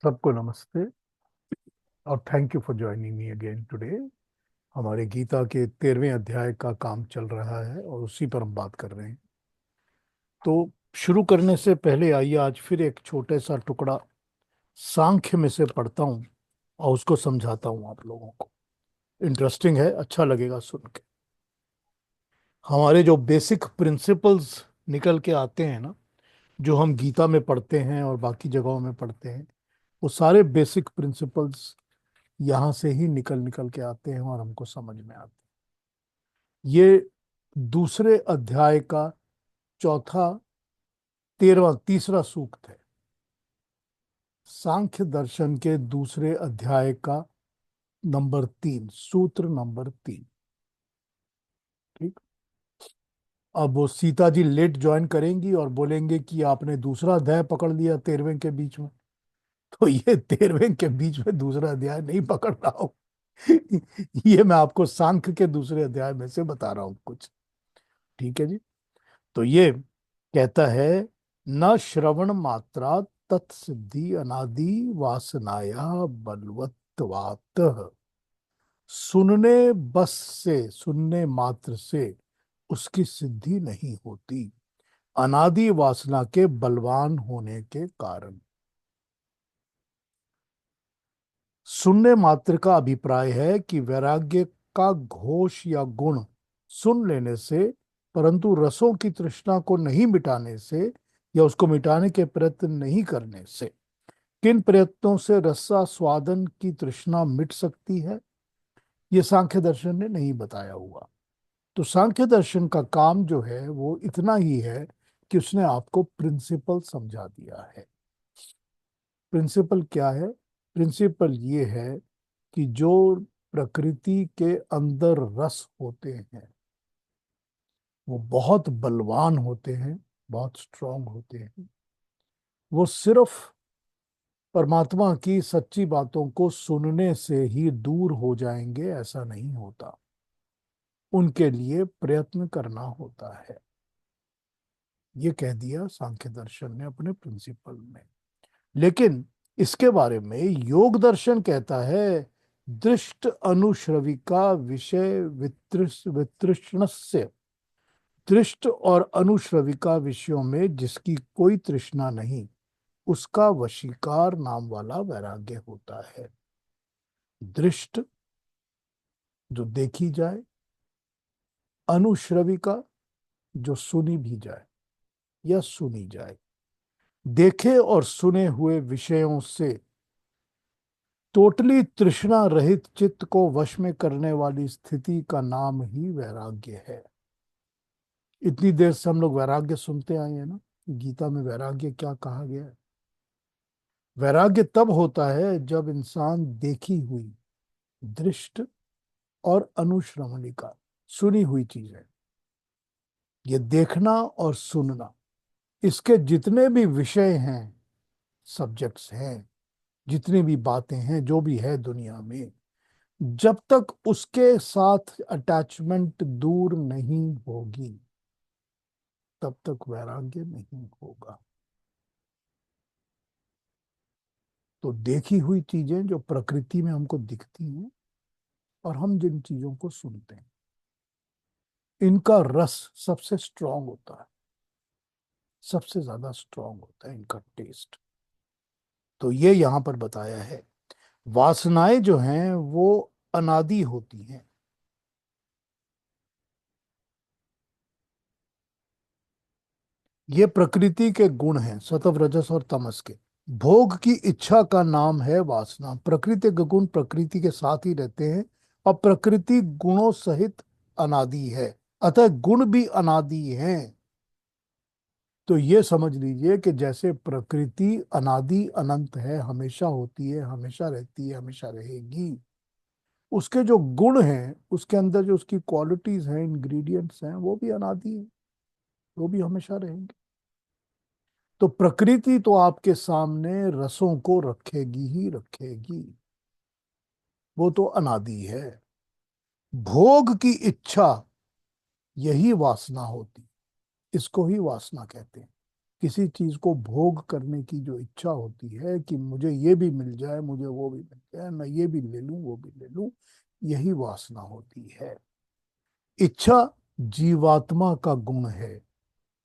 सबको नमस्ते और thank you for joining me again today. हमारे गीता के 13वें अध्याय का काम चल रहा है और उसी पर हम बात कर रहे हैं। तो शुरू करने से पहले आइए आज फिर एक छोटे सा टुकड़ा सांख्य में से पढ़ता हूँ और उसको समझाता हूँ आप लोगों को। इंटरेस्टिंग है, अच्छा लगेगा सुन के। हमारे जो बेसिक प्रिंसिपल्स निकल के आते हैं ना, जो हम गीता में पढ़ते हैं और बाकी जगहों में पढ़ते हैं, वो सारे बेसिक प्रिंसिपल्स यहाँ से ही निकल निकल के आते हैं और हमको समझ में आते हैं। ये दूसरे अध्याय का चौथा, तेरवा, तीसरा सूक्त है। सांख्य दर्शन के दूसरे अध्याय का नंबर 3, सूत्र नंबर 3। ठीक। अब वो सीता जी लेट ज्वाइन करेंगी और बोलेंगे कि आपने दूसरा अध्याय पकड़ लिया 13वें के बीच में। तो ये 13वें के बीच में दूसरा अध्याय नहीं पकड़ रहा हूं। ये मैं आपको सांख्य के दूसरे अध्याय में से बता रहा हूं कुछ। ठीक है जी। तो ये कहता है, न श्रवण मात्रा तत्सिद्धि अनादि वासनाया बलवत्वात्। सुनने बस से, सुनने मात्र से उसकी सिद्धि नहीं होती, अनादि वासना के बलवान होने के कारण। सुनने मात्र का अभिप्राय है कि वैराग्य का घोष या गुण सुन लेने से, परंतु रसों की तृष्णा को नहीं मिटाने से या उसको मिटाने के प्रयत्न नहीं करने से। किन प्रयत्नों से रसा स्वादन की तृष्णा मिट सकती है, ये सांख्य दर्शन ने नहीं बताया हुआ। तो सांख्य दर्शन का काम जो है वो इतना ही है कि उसने आपको प्रिंसिपल समझा दिया है। प्रिंसिपल क्या है? प्रिंसिपल ये है कि जो प्रकृति के अंदर रस होते हैं वो बहुत बलवान होते हैं, बहुत स्ट्रांग होते हैं। वो सिर्फ परमात्मा की सच्ची बातों को सुनने से ही दूर हो जाएंगे ऐसा नहीं होता, उनके लिए प्रयत्न करना होता है। ये कह दिया सांख्य दर्शन ने अपने प्रिंसिपल में। लेकिन इसके बारे में योग दर्शन कहता है, दृष्ट अनुश्रविका विषय वितृष्णस्य। दृष्ट और अनुश्रविका विषयों में जिसकी कोई तृष्णा नहीं, उसका वशीकार नाम वाला वैराग्य होता है। दृष्ट, जो देखी जाए, अनुश्रविका, जो सुनी भी जाए या सुनी जाए। देखे और सुने हुए विषयों से टोटली तृष्णा रहित चित्त को वश में करने वाली स्थिति का नाम ही वैराग्य है। इतनी देर से हम लोग वैराग्य सुनते आए हैं ना, गीता में वैराग्य क्या कहा गया है। वैराग्य तब होता है जब इंसान देखी हुई, दृष्ट और अनुश्रवणिका, सुनी हुई चीजें, ये देखना और सुनना, इसके जितने भी विषय हैं, सब्जेक्ट्स हैं, जितनी भी बातें हैं, जो भी है दुनिया में, जब तक उसके साथ अटैचमेंट दूर नहीं होगी तब तक वैराग्य नहीं होगा। तो देखी हुई चीजें जो प्रकृति में हमको दिखती हैं और हम जिन चीजों को सुनते हैं, इनका रस सबसे स्ट्रांग होता है, सबसे ज्यादा स्ट्रांग होता है इनका टेस्ट। तो ये यहां पर बताया है। वासनाएं जो हैं वो अनादि होती हैं। ये प्रकृति के गुण हैं, सत्व रजस और तमस के। भोग की इच्छा का नाम है वासना। प्रकृति के गुण प्रकृति के साथ ही रहते हैं और प्रकृति गुणों सहित अनादि है, अतः गुण भी अनादि हैं। तो ये समझ लीजिए कि जैसे प्रकृति अनादि अनंत है, हमेशा होती है, हमेशा रहती है, हमेशा रहेगी, उसके जो गुण हैं, उसके अंदर जो उसकी क्वालिटीज हैं, इंग्रेडिएंट्स हैं, वो भी अनादि हैं, वो भी हमेशा रहेंगे। तो प्रकृति तो आपके सामने रसों को रखेगी ही रखेगी, वो तो अनादि है। भोग की इच्छा, यही वासना होती, इसको ही वासना कहते हैं। किसी चीज को भोग करने की जो इच्छा होती है कि मुझे ये भी मिल जाए, मुझे वो भी मिल जाए, मैं ये भी ले लूं, वो भी ले लूं, यही वासना होती है। इच्छा जीवात्मा का गुण है,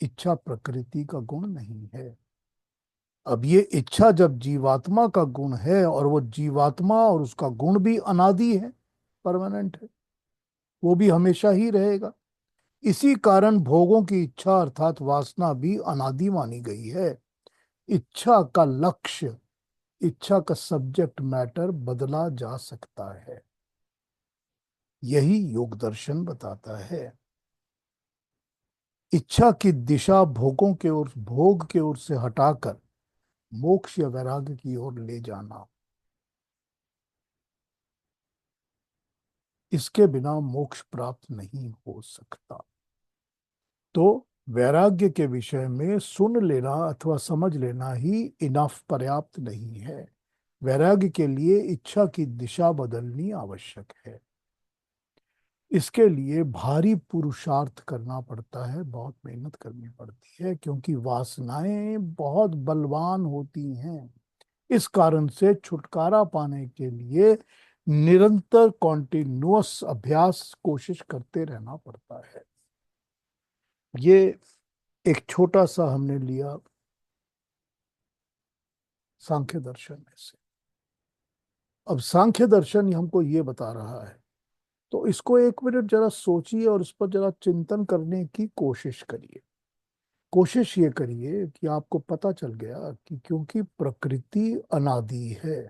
इच्छा प्रकृति का गुण नहीं है। अब ये इच्छा जब जीवात्मा का गुण है, और वो जीवात्मा और उसका गुण भी अनादि है, परमानेंट है, वो भी हमेशा ही रहेगा, इसी कारण भोगों की इच्छा अर्थात वासना भी अनादि मानी गई है। इच्छा का लक्ष्य, इच्छा का सब्जेक्ट मैटर बदला जा सकता है, यही योग दर्शन बताता है। इच्छा की दिशा भोगों के ओर, भोग के ओर से हटाकर मोक्ष या वैराग्य की ओर ले जाना, इसके बिना मोक्ष प्राप्त नहीं हो सकता। तो वैराग्य के विषय में सुन लेना अथवा समझ लेना ही इनफ, पर्याप्त नहीं है। वैराग्य के लिए इच्छा की दिशा बदलनी आवश्यक है। इसके लिए भारी पुरुषार्थ करना पड़ता है, बहुत मेहनत करनी पड़ती है, क्योंकि वासनाएं बहुत बलवान होती हैं। इस कारण से छुटकारा पाने के लिए निरंतर कॉन्टिन्यूअस अभ्यास, कोशिश करते रहना पड़ता है। ये एक छोटा सा हमने लिया सांख्य दर्शन में से। अब सांख्य दर्शन हमको ये बता रहा है, तो इसको एक मिनट जरा सोचिए और इस पर जरा चिंतन करने की कोशिश करिए। कोशिश ये करिए कि आपको पता चल गया कि क्योंकि प्रकृति अनादि है,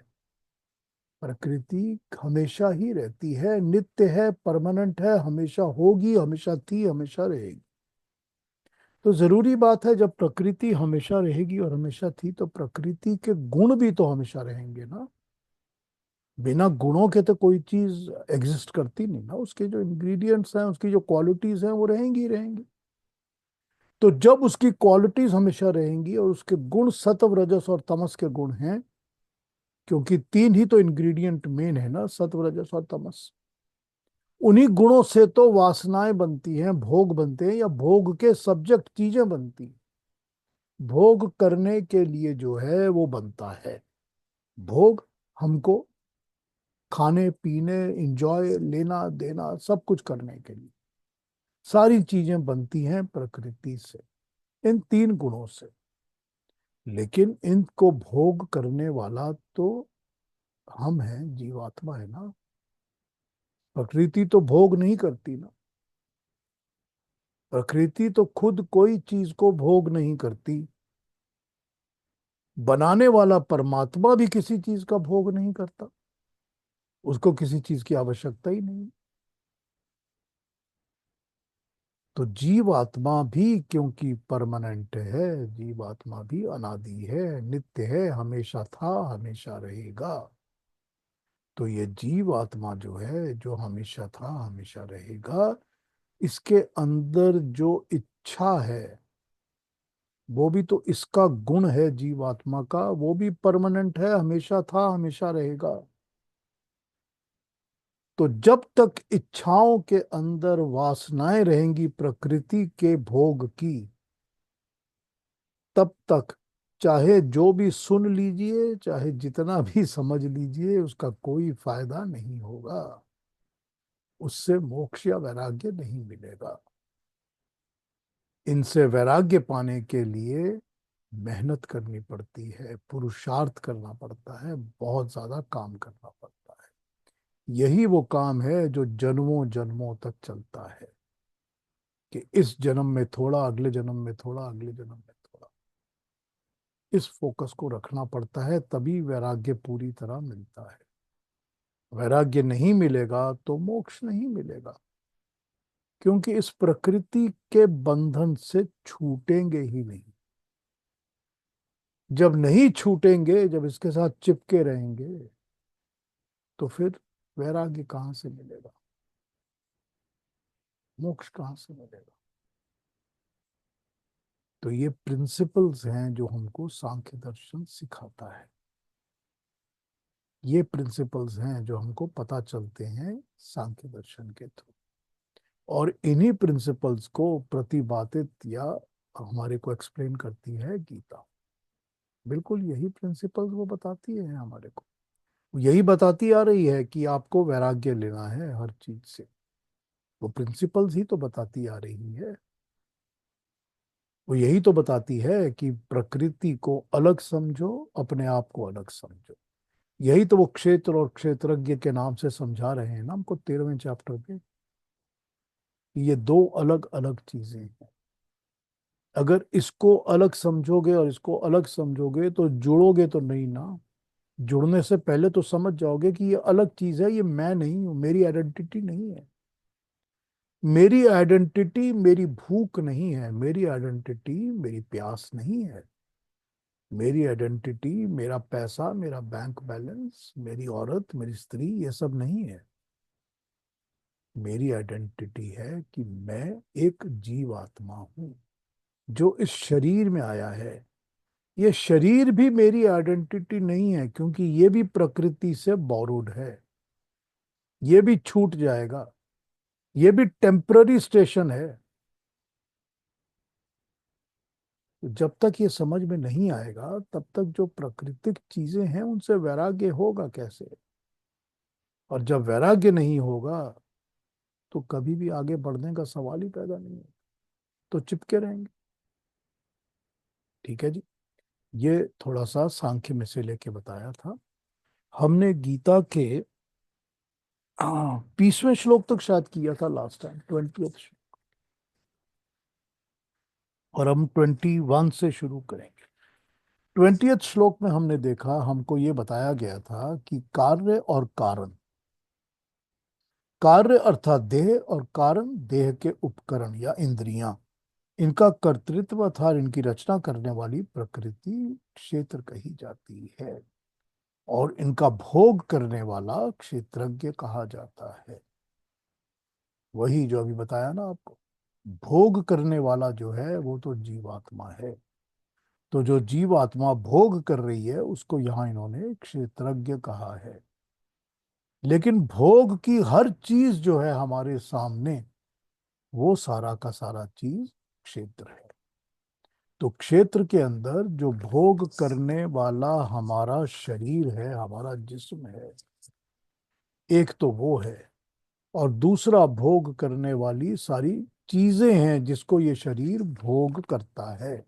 प्रकृति हमेशा ही रहती है, नित्य है, परमानेंट है, हमेशा होगी, हमेशा थी, हमेशा रहेगी। तो जरूरी बात है, जब प्रकृति हमेशा रहेगी और हमेशा थी, तो प्रकृति के गुण भी तो हमेशा रहेंगे ना। बिना गुणों के तो कोई चीज एग्जिस्ट करती नहीं ना, उसके जो इंग्रेडिएंट्स हैं, उसकी जो क्वालिटीज हैं, वो रहेंगी ही रहेंगी। तो जब उसकी क्वालिटीज हमेशा रहेंगी और उसके गुण सत्व रजस और तमस के गुण हैं, क्योंकि तीन ही तो इंग्रेडिएंट मेन है ना, सत्व रजस और तमस, उन्हीं गुणों से तो वासनाएं बनती हैं, भोग बनते हैं, या भोग के सब्जेक्ट चीजें बनती हैं। भोग करने के लिए जो है वो बनता है भोग, हमको खाने पीने, इंजॉय, लेना देना, सब कुछ करने के लिए सारी चीजें बनती हैं प्रकृति से, इन तीन गुणों से। लेकिन इनको भोग करने वाला तो हम हैं, जीवात्मा है ना। प्रकृति तो भोग नहीं करती ना, प्रकृति तो खुद कोई चीज को भोग नहीं करती। बनाने वाला परमात्मा भी किसी चीज का भोग नहीं करता, उसको किसी चीज की आवश्यकता ही नहीं। तो जीवात्मा भी क्योंकि परमानेंट है, जीवात्मा भी अनादि है, नित्य है, हमेशा था, हमेशा रहेगा। तो ये जीवात्मा जो है, जो हमेशा था, हमेशा रहेगा, इसके अंदर जो इच्छा है, वो भी तो इसका गुण है, जीवात्मा का, वो भी परमानेंट है, हमेशा था, हमेशा रहेगा। तो जब तक इच्छाओं के अंदर वासनाएं रहेंगी प्रकृति के भोग की, तब तक चाहे जो भी सुन लीजिए, चाहे जितना भी समझ लीजिए, उसका कोई फायदा नहीं होगा, उससे मोक्ष या वैराग्य नहीं मिलेगा। इनसे वैराग्य पाने के लिए मेहनत करनी पड़ती है, पुरुषार्थ करना पड़ता है, बहुत ज्यादा काम करना पड़ता है। यही वो काम है जो जन्मों जन्मों तक चलता है, कि इस जन्म में थोड़ा, अगले जन्म में थोड़ा, अगले जन्म में थोड़ा, इस फोकस को रखना पड़ता है, तभी वैराग्य पूरी तरह मिलता है। वैराग्य नहीं मिलेगा तो मोक्ष नहीं मिलेगा, क्योंकि इस प्रकृति के बंधन से छूटेंगे ही नहीं। जब नहीं छूटेंगे, जब इसके साथ चिपके रहेंगे, तो फिर वैराग्य कहाँ से मिलेगा, मोक्ष कहाँ से मिलेगा। तो ये प्रिंसिपल्स हैं जो हमको सांख्य दर्शन सिखाता है। ये प्रिंसिपल्स हैं जो हमको पता चलते हैं सांख्य दर्शन के थ्रू। और इन्हीं प्रिंसिपल्स को प्रतिपादित या हमारे को एक्सप्लेन करती है गीता। बिल्कुल यही प्रिंसिपल्स वो बताती है हमारे को, यही बताती आ रही है कि आपको वैराग्य लेना है हर चीज से। वो प्रिंसिपल्स ही तो बताती आ रही है। वो यही तो बताती है कि प्रकृति को अलग समझो, अपने आप को अलग समझो। यही तो वो क्षेत्र और क्षेत्रज्ञ के नाम से समझा रहे हैं ना हमको 13वें चैप्टर में, कि ये दो अलग अलग चीजें हैं। अगर इसको अलग समझोगे और इसको अलग समझोगे तो जुड़ोगे तो नहीं ना। जुड़ने से पहले तो समझ जाओगे कि ये अलग चीज है, ये मैं नहीं हूं, मेरी आइडेंटिटी नहीं है। मेरी आइडेंटिटी मेरी भूख नहीं है, मेरी आइडेंटिटी मेरी प्यास नहीं है। मेरी आइडेंटिटी मेरा पैसा, मेरा बैंक बैलेंस, मेरी औरत, मेरी स्त्री, ये सब नहीं है। मेरी आइडेंटिटी है कि मैं एक जीवात्मा हूं जो इस शरीर में आया है। ये शरीर भी मेरी आइडेंटिटी नहीं है, क्योंकि ये भी प्रकृति से बोरोड है। ये भी छूट जाएगा। ये भी टेम्पररी स्टेशन है। तो जब तक ये समझ में नहीं आएगा तब तक जो प्राकृतिक चीजें हैं उनसे वैराग्य होगा कैसे। और जब वैराग्य नहीं होगा तो कभी भी आगे बढ़ने का सवाल ही पैदा नहीं है, तो चिपके रहेंगे। ठीक है जी। ये थोड़ा सा सांख्य में से लेके बताया था हमने। गीता के 20वें श्लोक तक शायद किया था लास्ट टाइम, 20th। और हम 21 से शुरू करेंगे। 20th श्लोक में हमने देखा, हमको ये बताया गया था कि कार्य और कारण, कार्य अर्थात देह और कारण देह के उपकरण या इंद्रियां, इनका कर्तृत्व अर्थात इनकी रचना करने वाली प्रकृति क्षेत्र कही जाती है। और इनका भोग करने वाला क्षेत्रज्ञ कहा जाता है। वही जो अभी बताया ना आपको, भोग करने वाला जो है वो तो जीवात्मा है। तो जो जीवात्मा भोग कर रही है उसको यहाँ इन्होंने क्षेत्रज्ञ कहा है। लेकिन भोग की हर चीज जो है हमारे सामने, वो सारा का सारा चीज क्षेत्र है। तो क्षेत्र के अंदर जो भोग करने वाला हमारा शरीर है, हमारा जिस्म है, एक तो वो है। और दूसरा भोग करने वाली सारी चीजें हैं जिसको ये शरीर भोग करता है।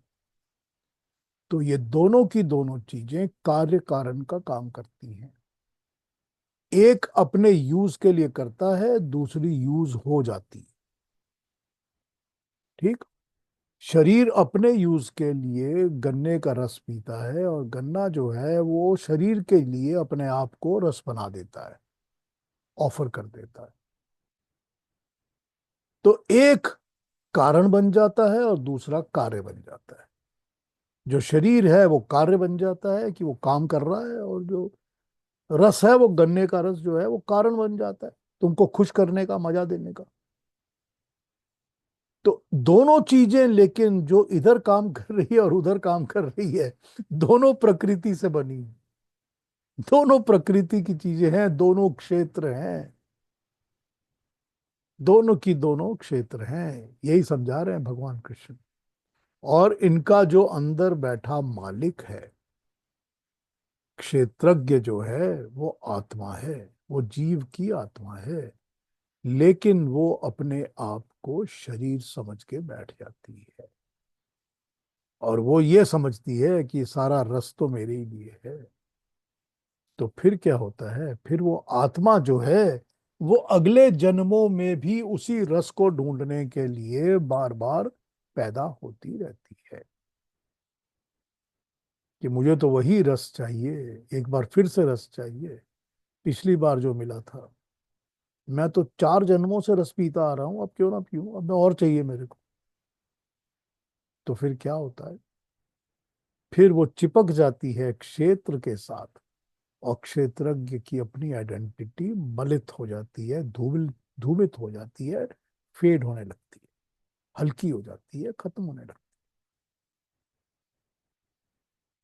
तो ये दोनों की दोनों चीजें कार्य कारण का काम करती हैं। एक अपने यूज के लिए करता है, दूसरी यूज हो जाती है। ठीक। शरीर अपने यूज के लिए गन्ने का रस पीता है, और गन्ना जो है वो शरीर के लिए अपने आप को रस बना देता है, ऑफर कर देता है। तो एक कारण बन जाता है और दूसरा कार्य बन जाता है। जो शरीर है वो कार्य बन जाता है कि वो काम कर रहा है, और जो रस है वो गन्ने का रस जो है वो कारण बन जाता है, तुमको खुश करने का, मजा देने का। तो दोनों चीजें, लेकिन जो इधर काम कर रही है और उधर काम कर रही है, दोनों प्रकृति से बनी है। दोनों प्रकृति की चीजें हैं, दोनों क्षेत्र हैं। दोनों की दोनों क्षेत्र हैं। यही समझा रहे हैं भगवान कृष्ण। और इनका जो अंदर बैठा मालिक है, क्षेत्रज्ञ जो है, वो आत्मा है। वो जीव की आत्मा है। लेकिन वो अपने आप को शरीर समझ के बैठ जाती है। और वो ये समझती है कि सारा रस तो मेरे ही लिए है। तो फिर क्या होता है, फिर वो आत्मा जो है वो अगले जन्मों में भी उसी रस को ढूंढने के लिए बार बार पैदा होती रहती है, कि मुझे तो वही रस चाहिए, एक बार फिर से रस चाहिए, पिछली बार जो मिला था। मैं तो 4 जन्मों से रस पीता आ रहा हूं, अब क्यों ना पीऊं, अब मैं और चाहिए मेरे को। तो फिर क्या होता है, फिर वो चिपक जाती है क्षेत्र के साथ। और क्षेत्रज्ञ की अपनी आइडेंटिटी मलित हो जाती है, धूमिल धूमित हो जाती है, फेड होने लगती है, हल्की हो जाती है, खत्म होने लगती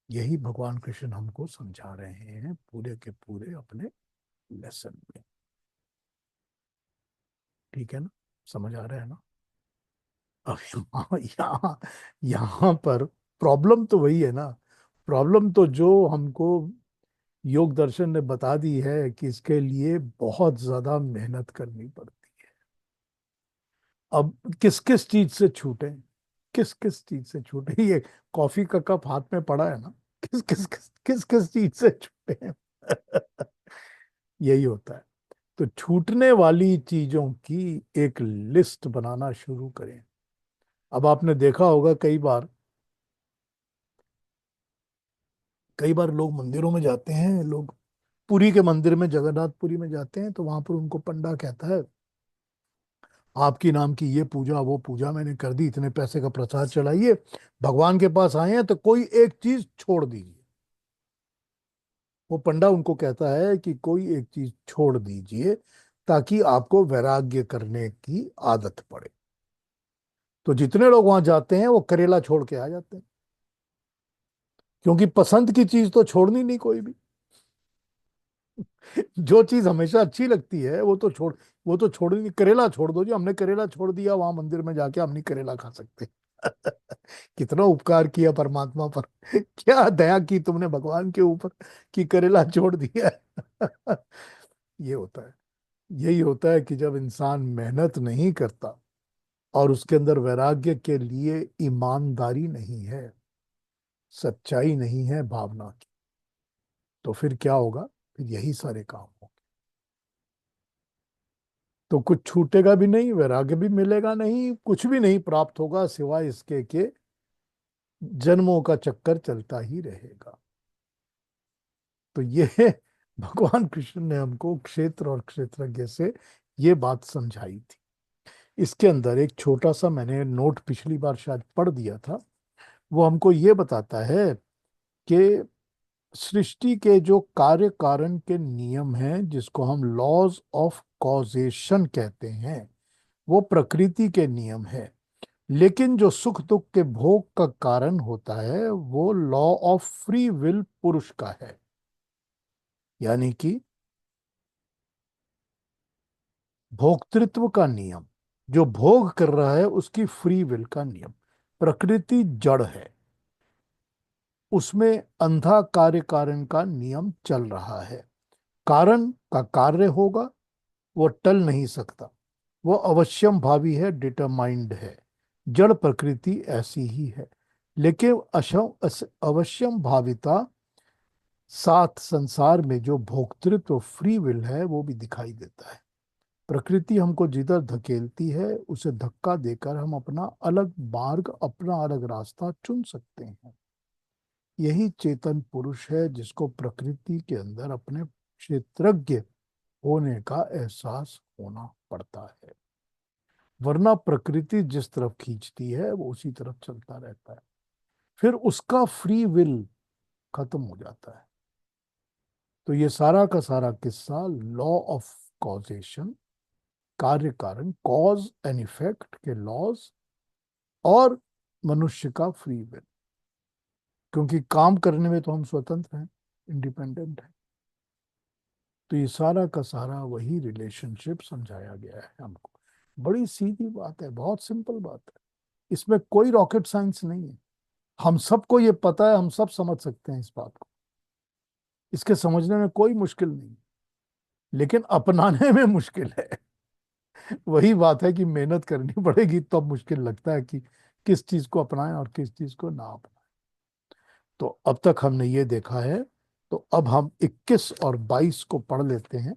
है। यही भगवान कृष्ण हमको समझा रहे हैं पूरे के पूरे अपने लेसन में। ठीक है ना, समझ आ रहा है ना। अब यहाँ यहाँ पर प्रॉब्लम तो वही है ना। प्रॉब्लम तो जो हमको योग दर्शन ने बता दी है कि इसके लिए बहुत ज्यादा मेहनत करनी पड़ती है। अब किस किस चीज से छूटे, किस किस चीज से छूटे, ये कॉफी का कप हाथ में पड़ा है ना, किस चीज से छूटे हैं। यही होता है। तो छूटने वाली चीजों की एक लिस्ट बनाना शुरू करें। अब आपने देखा होगा कई बार लोग मंदिरों में जाते हैं, लोग पुरी के मंदिर में, जगन्नाथपुरी में जाते हैं, तो वहां पर उनको पंडा कहता है आपकी नाम की ये पूजा वो पूजा मैंने कर दी, इतने पैसे का प्रसाद चढ़ाइए, भगवान के पास आए हैं तो कोई एक चीज छोड़ दीजिए। वो पंडा उनको कहता है कि कोई एक चीज छोड़ दीजिए ताकि आपको वैराग्य करने की आदत पड़े। तो जितने लोग वहां जाते हैं वो करेला छोड़ के आ जाते हैं, क्योंकि पसंद की चीज तो छोड़नी नहीं कोई भी। जो चीज हमेशा अच्छी लगती है वो तो छोड़ नहीं। करेला छोड़ दो जी, हमने करेला छोड़ दिया, वहां मंदिर में जाके हम नहीं करेला खा सकते। कितना उपकार किया परमात्मा पर, क्या दया की तुमने भगवान के ऊपर कि करेला छोड़ दिया है। ये होता है। यही होता है कि जब इंसान मेहनत नहीं करता और उसके अंदर वैराग्य के लिए ईमानदारी नहीं है, सच्चाई नहीं है भावना की, तो फिर क्या होगा? फिर यही सारे काम होंगे। तो कुछ छूटेगा भी नहीं, वैराग्य भी मिलेगा नहीं, कुछ भी नहीं प्राप्त होगा सिवाय इसके कि जन्मों का चक्कर चलता ही रहेगा। तो ये भगवान कृष्ण ने हमको क्षेत्र और क्षेत्रज्ञ से ये बात समझाई थी। इसके अंदर एक छोटा सा मैंने नोट पिछली बार शायद पढ़ दिया था, वो हमको ये बताता है कि सृष्टि के जो कार्य कारण के नियम हैं, जिसको हम लॉज ऑफ कॉजेशन कहते हैं, वो प्रकृति के नियम है। लेकिन जो सुख दुख के भोग का कारण होता है वो लॉ ऑफ फ्री विल पुरुष का है। यानी कि भोक्तृत्व का नियम, जो भोग कर रहा है उसकी फ्री विल का नियम। प्रकृति जड़ है, उसमें अंधा कार्य कारण का नियम चल रहा है। कारण का कार्य होगा, वो टल नहीं सकता, वो अवश्यम भावी है, डिटरमाइंड है। जड़ प्रकृति ऐसी ही है। लेकिन अवश्यम भाविता साथ संसार में जो भोक्तृत्व फ्री विल है वो भी दिखाई देता है। प्रकृति हमको जिधर धकेलती है उसे धक्का देकर हम अपना अलग मार्ग, अपना अलग रास्ता चुन सकते हैं। यही चेतन पुरुष है जिसको प्रकृति के अंदर अपने क्षेत्रज्ञ होने का एहसास होना पड़ता है। वरना प्रकृति जिस तरफ खींचती है वो उसी तरफ चलता रहता है, फिर उसका फ्री विल खत्म हो जाता है। तो ये सारा का सारा किस्सा लॉ ऑफ कॉजेशन, कार्य कारण, कॉज एंड इफेक्ट के लॉज, और मनुष्य का फ्री विल, क्योंकि काम करने में तो हम स्वतंत्र हैं, इंडिपेंडेंट हैं। तो ये सारा का सारा वही रिलेशनशिप समझाया गया है हमको। बड़ी सीधी बात है, बहुत सिंपल बात है, इसमें कोई रॉकेट साइंस नहीं है। हम सबको ये पता है, हम सब समझ सकते हैं इस बात को, इसके समझने में कोई मुश्किल नहीं, लेकिन अपनाने में मुश्किल है। वही बात है कि मेहनत करनी पड़ेगी, तब तो मुश्किल लगता है कि किस चीज को अपनाएं और किस चीज को ना अपनाएं। तो अब तक हमने ये देखा है, तो अब हम 21 और 22 को पढ़ लेते हैं।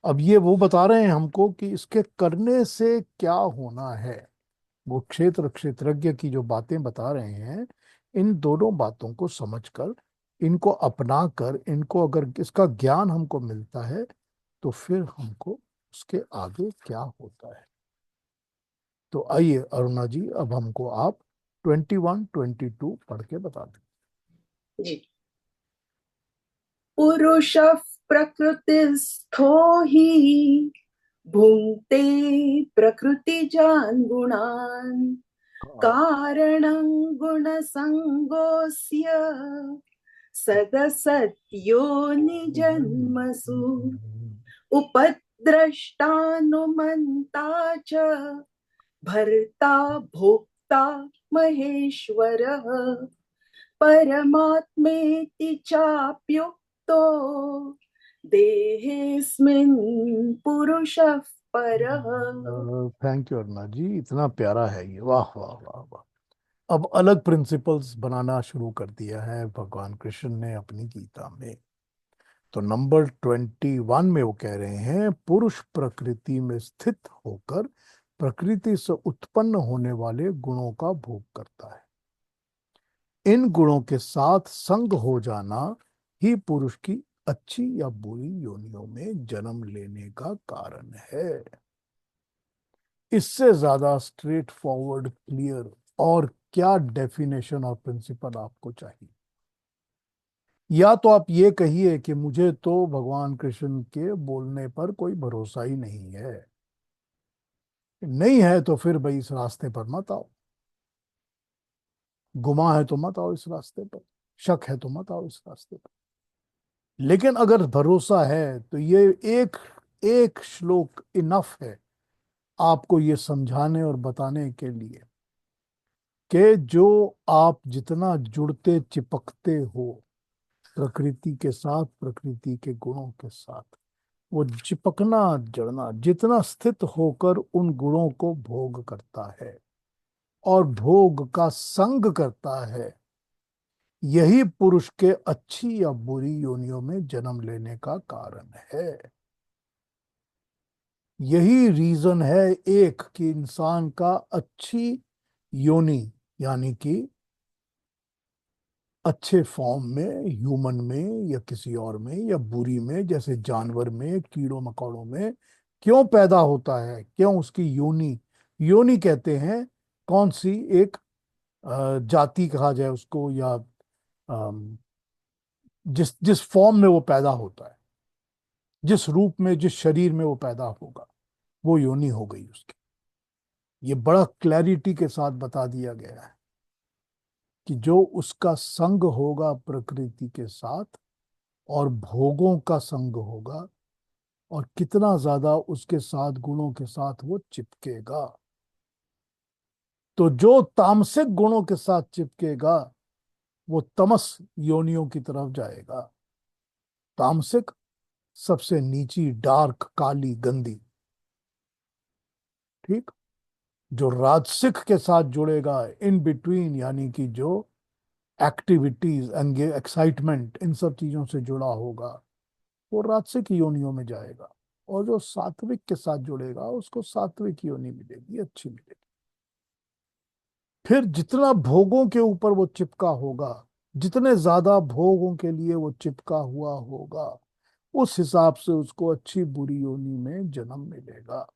अब ये वो बता रहे हैं हमको कि इसके करने से क्या होना है। वो क्षेत्र क्षेत्रज्ञ की जो बातें बता रहे हैं, इन दोनों बातों को समझकर, इनको अपना कर, इनको अगर इसका ज्ञान हमको मिलता है तो फिर हमको उसके आगे क्या होता है। तो आइए अरुणा जी, अब हमको आप 21 22 पढ़ के बता दें। जी। पुरुष प्रकृतिस्थो ही भुङ्क्ते प्रकृतिजान् गुणान् हाँ। कारणं गुणसङ्गोऽस्य सदसत्यो निजन्मसु उपद्रष्टानुमन्ता च भर्ता भोक्ता महेश्वरः परमात्मेति चाप्युक्तो देहेऽस्मिन् पुरुषः परः। थैंक यू अरुणा जी, इतना प्यारा है ये, वाह वाह वाह वाह। अब अलग प्रिंसिपल्स बनाना शुरू कर दिया है भगवान कृष्ण ने अपनी गीता में। तो नंबर 21 में वो कह रहे हैं, पुरुष प्रकृति में स्थित होकर प्रकृति से उत्पन्न होने वाले गुणों का भोग करता है। इन गुणों के साथ संग हो जाना ही पुरुष की अच्छी या बुरी योनियों में जन्म लेने का कारण है। इससे ज्यादा स्ट्रेट फॉरवर्ड, क्लियर और क्या डेफिनेशन और प्रिंसिपल आपको चाहिए? या तो आप ये कहिए कि मुझे तो भगवान कृष्ण के बोलने पर कोई भरोसा ही नहीं है। नहीं है तो फिर भाई इस रास्ते पर मत आओ। गुमा है तो मत आओ इस रास्ते पर। शक है तो मत आओ इस रास्ते पर। लेकिन अगर भरोसा है तो ये एक एक श्लोक इनफ है आपको ये समझाने और बताने के लिए कि जो आप जितना जुड़ते चिपकते हो प्रकृति के साथ, प्रकृति के गुणों के साथ, वो चिपकना जड़ना जितना स्थित होकर उन गुणों को भोग करता है और भोग का संग करता है, यही पुरुष के अच्छी या बुरी योनियों में जन्म लेने का कारण है। यही रीजन है एक कि इंसान का अच्छी योनि यानी कि अच्छे फॉर्म में, ह्यूमन में या किसी और में, या बुरी में जैसे जानवर में, कीड़ों मकोड़ों में क्यों पैदा होता है, क्यों उसकी योनि, योनि कहते हैं कौन सी एक जाति कहा जाए उसको, या अम, जिस जिस फॉर्म में वो पैदा होता है, जिस रूप में, जिस शरीर में वो पैदा होगा, वो योनि हो गई उसकी। ये बड़ा क्लैरिटी के साथ बता दिया गया है कि जो उसका संग होगा प्रकृति के साथ और भोगों का संग होगा, और कितना ज्यादा उसके साथ गुणों के साथ वो चिपकेगा, तो जो तामसिक गुणों के साथ चिपकेगा वो तमस योनियों की तरफ जाएगा। तामसिक सबसे नीची, डार्क, काली, गंदी। ठीक। जो राजसिक के साथ जुड़ेगा, इन बिटवीन, यानी कि जो एक्टिविटीज, एक्साइटमेंट, इन सब चीजों से जुड़ा होगा, वो राजसिक योनियों में जाएगा। और जो सात्विक के साथ जुड़ेगा उसको सात्विक योनि मिलेगी, अच्छी मिलेगी। फिर जितना भोगों के ऊपर वो चिपका होगा, जितने ज्यादा भोगों के लिए वो चिपका हुआ होगा, उस हिसाब से उसको अच्छी बुरी योनि में जन्म मिलेगा।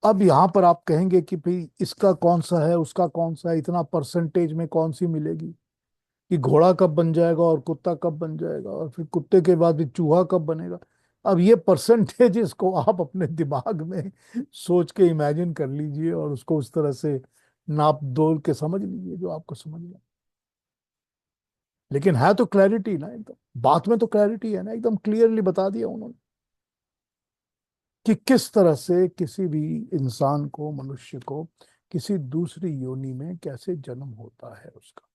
अब यहां पर आप कहेंगे कि भाई इसका कौन सा है, उसका कौन सा है, इतना परसेंटेज में कौन सी मिलेगी, कि घोड़ा कब बन जाएगा और कुत्ता कब बन जाएगा, और फिर कुत्ते के बाद भी चूहा कब बनेगा। अब ये परसेंटेजेस को आप अपने दिमाग में सोच के इमेजिन कर लीजिए और उसको उस तरह से नाप तोल के समझ लीजिए जो आपको समझ में। लेकिन है तो क्लैरिटी ना, एकदम बात में तो क्लैरिटी है ना, एकदम क्लियरली बता दिया उन्होंने कि किस तरह से किसी भी इंसान को, मनुष्य को किसी दूसरी योनि में कैसे जन्म होता है उसका।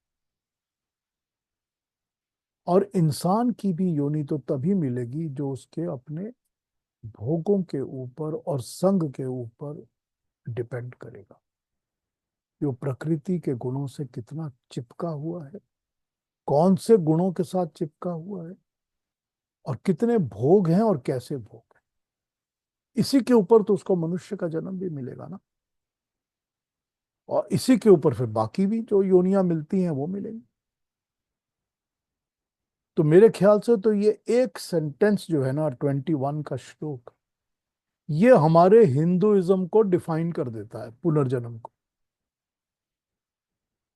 और इंसान की भी योनि तो तभी मिलेगी जो उसके अपने भोगों के ऊपर और संग के ऊपर डिपेंड करेगा, जो प्रकृति के गुणों से कितना चिपका हुआ है, कौन से गुणों के साथ चिपका हुआ है, और कितने भोग हैं और कैसे भोग हैं। इसी के ऊपर तो उसको मनुष्य का जन्म भी मिलेगा ना, और इसी के ऊपर फिर बाकी भी जो योनियां मिलती हैं वो मिलेंगी। तो मेरे ख्याल से तो ये एक सेंटेंस जो है ना, 21 का श्लोक, ये हमारे हिंदुइज्म को डिफाइन कर देता है, पुनर्जन्म को,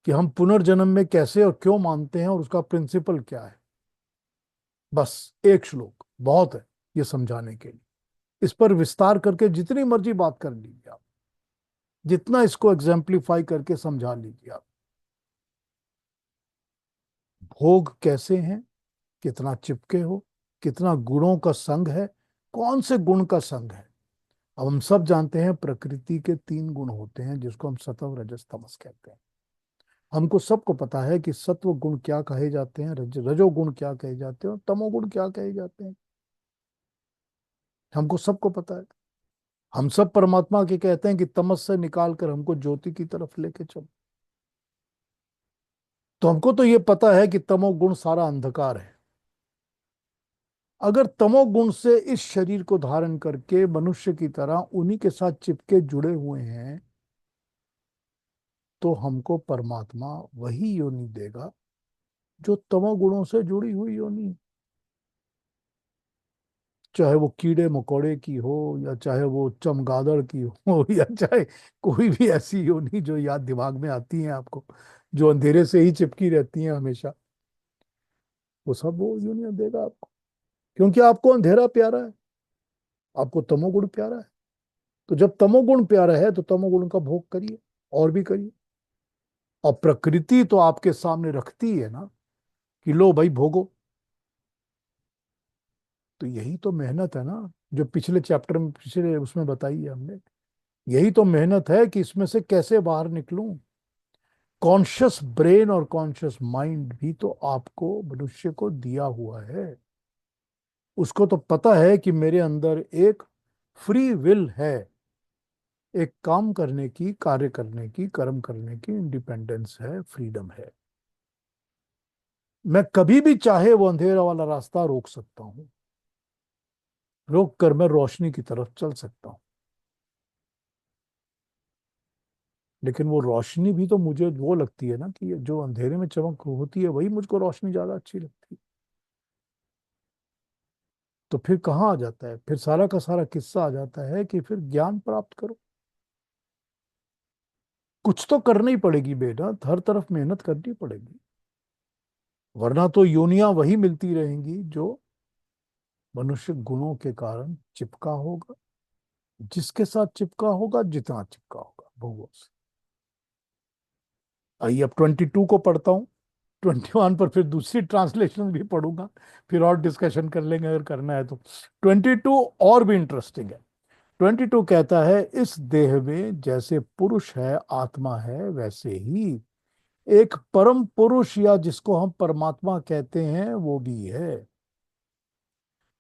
कि हम पुनर्जन्म में कैसे और क्यों मानते हैं और उसका प्रिंसिपल क्या है। बस एक श्लोक बहुत है ये समझाने के लिए। इस पर विस्तार करके जितनी मर्जी बात कर लीजिए आप, जितना इसको एग्जाम्प्लीफाई करके समझा लीजिए आप। भोग कैसे हैं, कितना चिपके हो, कितना गुणों का संग है, कौन से गुण का संग है, अब हम सब जानते हैं प्रकृति के तीन गुण होते हैं जिसको हम सत्व रजस तमस कहते हैं। हमको सबको पता है कि सत्व गुण क्या कहे जाते हैं, रजोगुण क्या कहे जाते हैं और तमोगुण क्या कहे जाते हैं। हमको सबको पता है। हम सब परमात्मा के कहते हैं कि तमस से निकाल कर हमको ज्योति की तरफ लेके चलो। तो हमको तो ये पता है कि तमोगुण सारा अंधकार है। अगर तमोगुण से इस शरीर को धारण करके मनुष्य की तरह उन्हीं के साथ चिपके जुड़े हुए हैं, तो हमको परमात्मा वही योनि देगा जो तमोगुणों से जुड़ी हुई योनि है। चाहे वो कीड़े मकोड़े की हो, या चाहे वो चमगादड़ की हो, या चाहे कोई भी ऐसी योनि जो याद दिमाग में आती है आपको, जो अंधेरे से ही चिपकी रहती है हमेशा, वो सब वो योनि देगा आपको। क्योंकि आपको अंधेरा प्यारा है, आपको तमोगुण प्यारा है। तो जब तमोगुण प्यारा है तो तमोगुण का भोग करिए, और भी करिए। और प्रकृति तो आपके सामने रखती है ना कि लो भाई भोगो। तो यही तो मेहनत है ना, जो पिछले चैप्टर में पिछले उसमें बताई है हमने। यही तो मेहनत है कि इसमें से कैसे बाहर निकलूं। कॉन्शियस ब्रेन और कॉन्शियस माइंड भी तो आपको मनुष्य को दिया हुआ है। उसको तो पता है कि मेरे अंदर एक फ्री विल है, एक काम करने की, कार्य करने की, कर्म करने की इंडिपेंडेंस है, फ्रीडम है। मैं कभी भी चाहे वो अंधेरा वाला रास्ता रोक सकता हूं, रोक कर मैं रोशनी की तरफ चल सकता हूं। लेकिन वो रोशनी भी तो मुझे वो लगती है ना कि ये जो अंधेरे में चमक होती है वही मुझको रोशनी ज्यादा अच्छी लगती है। तो फिर कहाँ आ जाता है, फिर सारा का सारा किस्सा आ जाता है कि फिर ज्ञान प्राप्त करो। कुछ तो करनी पड़ेगी बेटा, हर तरफ मेहनत करनी पड़ेगी, वरना तो योनियां वही मिलती रहेंगी जो मनुष्य गुणों के कारण चिपका होगा, जिसके साथ चिपका होगा, जितना चिपका होगा भोगों से। आइए अब 22 को पढ़ता हूँ। 21 पर फिर दूसरी ट्रांसलेशन भी पढ़ूंगा, फिर और डिस्कशन कर लेंगे अगर करना है तो। 22 और भी इंटरेस्टिंग है। 22 कहता है, इस देह में जैसे पुरुष है, आत्मा है, वैसे ही एक परम पुरुष या जिसको हम परमात्मा कहते हैं वो भी है।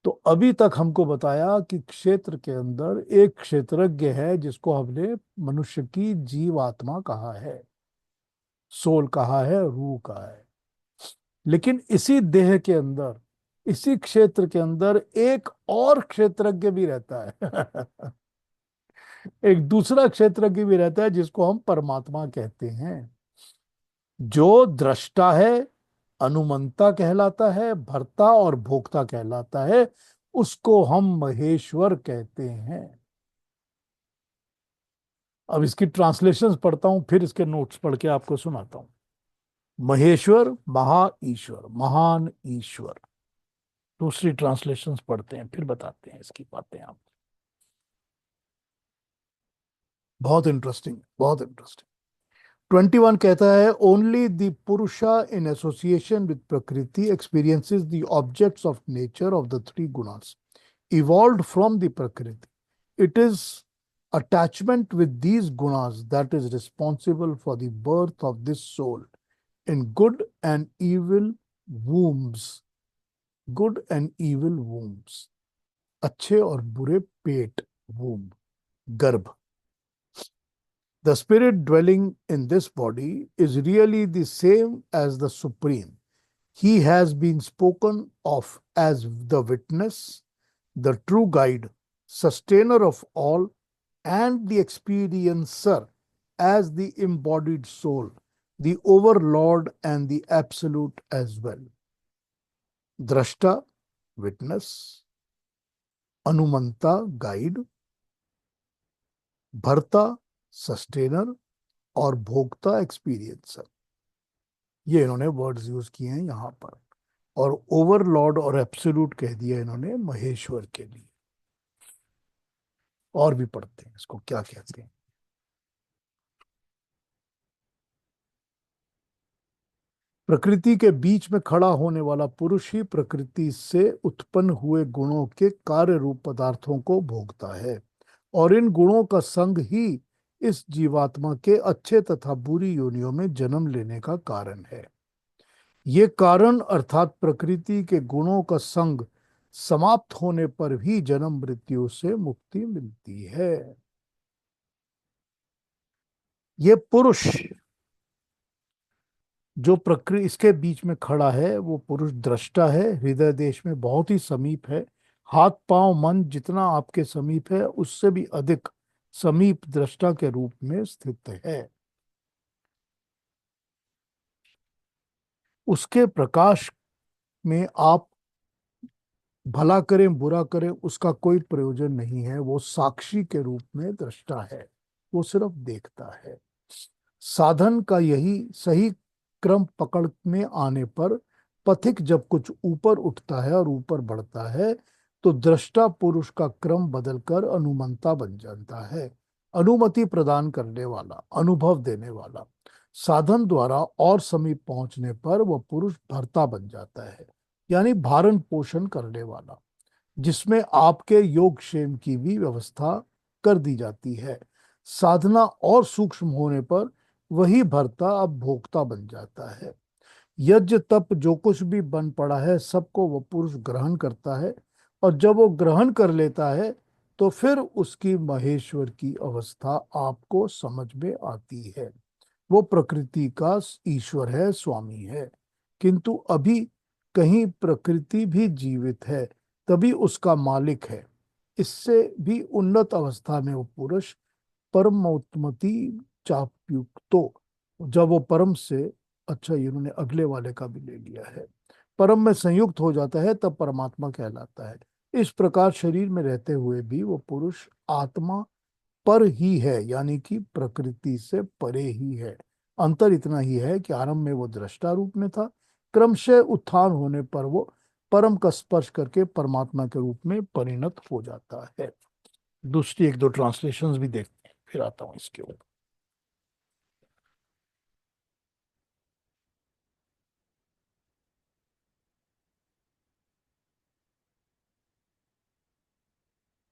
तो अभी तक हमको बताया कि क्षेत्र के अंदर एक क्षेत्रज्ञ है जिसको हमने मनुष्य की जीव आत्मा कहा है, सोल कहा है, रूह कहा है। लेकिन इसी देह के अंदर, इसी क्षेत्र के अंदर एक और क्षेत्रज्ञ भी रहता है। एक दूसरा क्षेत्रज्ञ भी रहता है जिसको हम परमात्मा कहते हैं, जो दृष्टा है, अनुमंता कहलाता है, भर्ता और भोक्ता कहलाता है। उसको हम महेश्वर कहते हैं। अब इसकी ट्रांसलेशंस पढ़ता हूं, फिर इसके नोट्स पढ़ के आपको सुनाता हूं। महेश्वर, महा ईश्वर, महान ईश्वर। दूसरी ट्रांसलेशंस पढ़ते हैं, फिर बताते हैं इसकी बातें आप। बहुत इंटरेस्टिंग, बहुत इंटरेस्टिंग। 21 कहता है, ओनली द पुरुषा इन एसोसिएशन विद प्रकृति experiences the objects of nature of the three gunas evolved from the Prakriti. It is attachment with these gunas that is responsible for the birth of this soul in good and evil wombs. Good and evil wombs. अच्छे और बुरे पेट, womb, गर्भ। The spirit dwelling in this body is really the same as the Supreme. He has been spoken of as the witness, the true guide, sustainer of all, and the experiencer as the embodied soul, the overlord and the absolute as well. Drashta, witness, Anumanta, guide, Bharta, sustainer, और भोक्ता, experiencer. ये इन्होंने words use किए हैं यहां पर। और Overlord और absolute कह दिया इन्होंने महेश्वर के लिए। और भी पढ़ते हैं इसको क्या कहते हैं। प्रकृति के बीच में खड़ा होने वाला पुरुष ही प्रकृति से उत्पन्न हुए गुणों के कार्य रूप पदार्थों को भोगता है। और इन गुणों का संग ही इस जीवात्मा के अच्छे तथा बुरी योनियों में जन्म लेने का कारण है। ये कारण अर्थात प्रकृति के गुणों का संग समाप्त होने पर भी जन्म मृत्यु से मुक्ति मिलती है। ये पुरुष जो प्रकृति इसके बीच में खड़ा है वो पुरुष दृष्टा है, हृदय देश में बहुत ही समीप है। हाथ पांव मन जितना आपके समीप है उससे भी अधिक समीप दृष्टा के रूप में स्थित है। उसके प्रकाश में आप भला करें बुरा करें उसका कोई प्रयोजन नहीं है। वो साक्षी के रूप में दृष्टा है, वो सिर्फ देखता है। साधन का यही सही क्रम पकड़ में आने पर पथिक जब कुछ ऊपर उठता है और ऊपर बढ़ता है तो दृष्टा पुरुष का क्रम बदलकर अनुमंता बन जाता है, अनुमति प्रदान करने वाला, अनुभव देने वाला। साधन द्वारा और समीप पहुंचने पर वह पुरुष भर्ता बन जाता है, यानी भारण पोषण करने वाला, जिसमें आपके योगक्षेम की भी व्यवस्था कर दी जाती है। साधना और सूक्ष्म होने पर वही भर्ता अब भोक्ता बन जाता है। यज्ञ तप जो कुछ भी बन पड़ा है सबको वो पुरुष ग्रहण करता है, और जब वो ग्रहण कर लेता है तो फिर उसकी महेश्वर की अवस्था आपको समझ में आती है। वो प्रकृति का ईश्वर है, स्वामी है। किंतु अभी कहीं प्रकृति भी जीवित है, तभी उसका मालिक है। इससे भी उन्नत अवस्था में वो पुरुष परमोत्मति चाप्युक्तो, जब वो परम से, अच्छा इन्होंने अगले वाले का भी ले लिया है, परम में संयुक्त हो जाता है तब परमात्मा कहलाता है। इस प्रकार शरीर में रहते हुए भी वो पुरुष आत्मा पर ही है, यानी कि प्रकृति से परे ही है। अंतर इतना ही है कि आरंभ में वो दृष्टा रूप में था, क्रमशः उत्थान होने पर वो परम का स्पर्श करके परमात्मा के रूप में परिणत हो जाता है। दूसरी एक दो ट्रांसलेशंस भी देखते हैं, फिर आता हूं इसके ऊपर।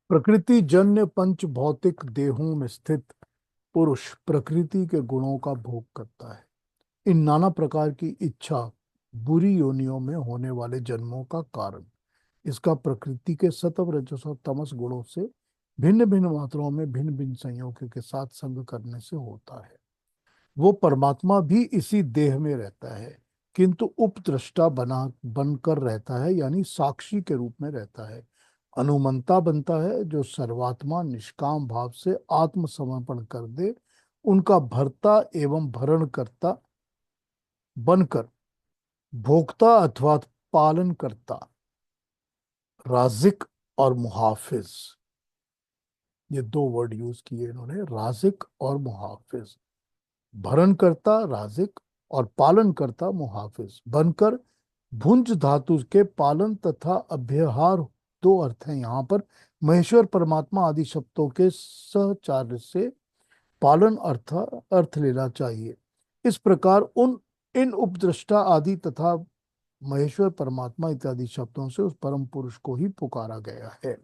प्रकृति जन्य पंच भौतिक देहों में स्थित पुरुष प्रकृति के गुणों का भोग करता है। इन नाना प्रकार की इच्छा बुरी योनियों में होने वाले जन्मों का कारण इसका प्रकृति के सत्व रजस और तमस गुणों से भिन्न भिन्न मात्राओं में भिन्न भिन्न संयोगों के साथ संग करने से होता है। वो परमात्मा भी इसी देह में रहता है, किंतु उपद्रष्टा बना बनकर रहता है, यानी साक्षी के रूप में रहता है। अनुमंता बनता है जो सर्वात्मा निष्काम भाव से आत्मसमर्पण कर दे, उनका भर्ता एवं भरण करता बनकर भोक्ता अथवा पालन करता, राजिक और मुहाफिज, ये दो वर्ड यूज किए इन्होंने, राजिक और मुहाफिज। भरण करता राजिक और पालन करता मुहाफिज बनकर भुंज धातु के पालन तथा अभ्यहार, दो अर्थ हैं यहाँ पर। महेश्वर परमात्मा आदि शब्दों के सहचार्य से पालन अर्थ अर्थ लेना चाहिए। इस प्रकार उन इन उपद्रष्टा आदि तथा महेश्वर परमात्मा इत्यादि शब्दों से उस परम पुरुष को ही पुकारा गया है।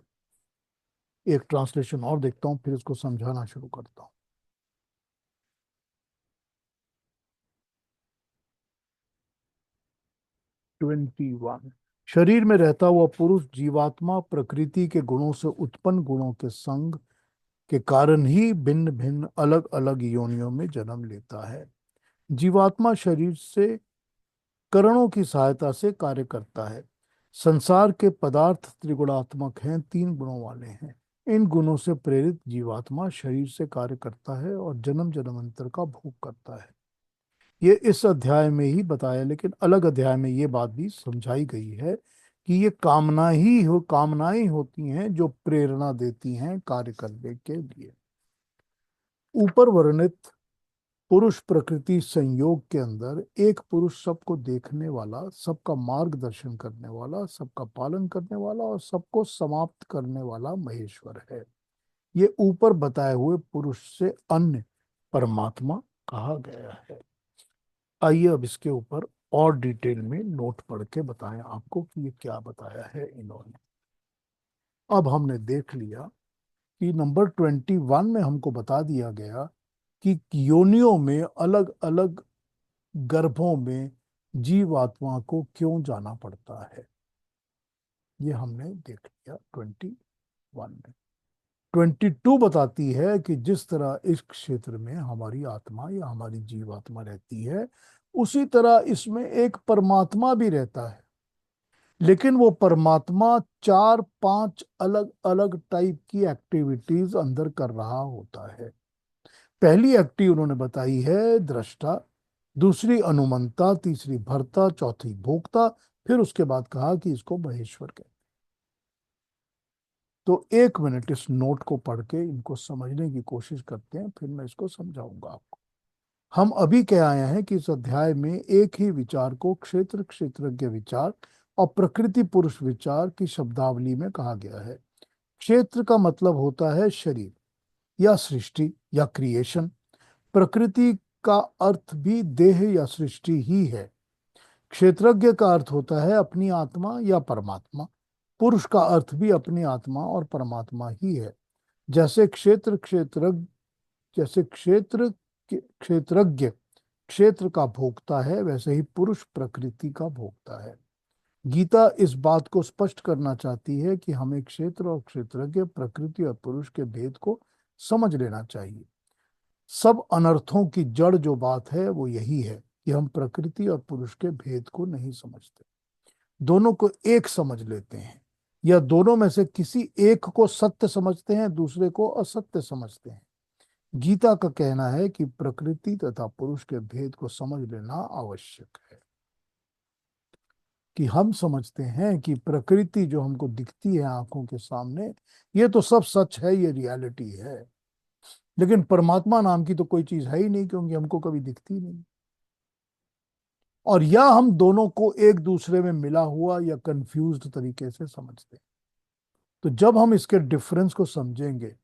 एक ट्रांसलेशन और देखता हूं, फिर इसको समझाना शुरू करता हूं। 21। शरीर में रहता हुआ पुरुष जीवात्मा प्रकृति के गुणों से उत्पन्न गुणों के संग के कारण ही भिन्न भिन्न अलग अलग योनियों में जन्म लेता है। जीवात्मा शरीर से करणों की सहायता से कार्य करता है। संसार के पदार्थ त्रिगुणात्मक हैं, तीन गुणों वाले हैं। इन गुणों से प्रेरित जीवात्मा शरीर से कार्य करता है और जन्म जन्मांतर का भोग करता है। ये इस अध्याय में ही बताया, लेकिन अलग अध्याय में ये बात भी समझाई गई है कि ये कामनाएं होती हैं जो प्रेरणा देती हैं कार्य करने के लिए। ऊपर वर्णित पुरुष प्रकृति संयोग के अंदर एक पुरुष सबको देखने वाला, सबका मार्गदर्शन करने वाला, सबका पालन करने वाला और सबको समाप्त करने वाला महेश्वर है। ये ऊपर बताए हुए पुरुष से अन्य परमात्मा कहा गया है। आइए अब इसके ऊपर और डिटेल में नोट पढ़ के बताएं आपको कि ये क्या बताया है इन्होंने। अब हमने देख लिया कि नंबर 21 में हमको बता दिया गया कि योनियों में, अलग अलग गर्भों में जीवात्मा को क्यों जाना पड़ता है। ये हमने देख लिया 21 में। 22 बताती है कि जिस तरह इस क्षेत्र में हमारी आत्मा या हमारी जीवात्मा रहती है, उसी तरह इसमें एक परमात्मा भी रहता है। लेकिन वो परमात्मा 4-5 अलग अलग टाइप की एक्टिविटीज अंदर कर रहा होता है। पहली एक्टिव उन्होंने बताई है दृष्टा, दूसरी अनुमंता, तीसरी भर्ता, चौथी भोक्ता, फिर उसके बाद कहा कि इसको महेश्वर कहते हैं। तो 1 मिनट इस नोट को पढ़ के इनको समझने की कोशिश करते हैं, फिर मैं इसको समझाऊंगा आपको। हम अभी कह आए हैं कि इस अध्याय में एक ही विचार को क्षेत्र क्षेत्रज्ञ विचार और प्रकृति पुरुष विचार की शब्दावली में कहा गया है। क्षेत्र का मतलब होता है शरीर या सृष्टि या क्रिएशन। प्रकृति का अर्थ भी देह या सृष्टि ही है। क्षेत्रज्ञ का अर्थ होता है अपनी आत्मा या परमात्मा। पुरुष का अर्थ भी अपनी आत्मा और परमात्मा ही है। जैसे क्षेत्रज्ञ क्षेत्र का भोक्ता है, वैसे ही पुरुष प्रकृति का भोक्ता है। गीता इस बात को स्पष्ट करना चाहती है कि हमें क्षेत्र और क्षेत्रज्ञ, प्रकृति और पुरुष के भेद को समझ लेना चाहिए। सब अनर्थों की जड़ जो बात है वो यही है कि हम प्रकृति और पुरुष के भेद को नहीं समझते, दोनों को एक समझ लेते हैं, या दोनों में से किसी एक को सत्य समझते हैं, दूसरे को असत्य समझते हैं। गीता का कहना है कि प्रकृति तथा पुरुष के भेद को समझ लेना आवश्यक है। कि हम समझते हैं कि प्रकृति जो हमको दिखती है आंखों के सामने, ये तो सब सच है, ये रियलिटी है। लेकिन परमात्मा नाम की तो कोई चीज है ही नहीं, क्योंकि हमको कभी दिखती नहीं। और या हम दोनों को एक दूसरे में मिला हुआ या कंफ्यूज्ड तरीके से समझते हैं। तो जब हम इसके डिफरेंस को समझेंगे,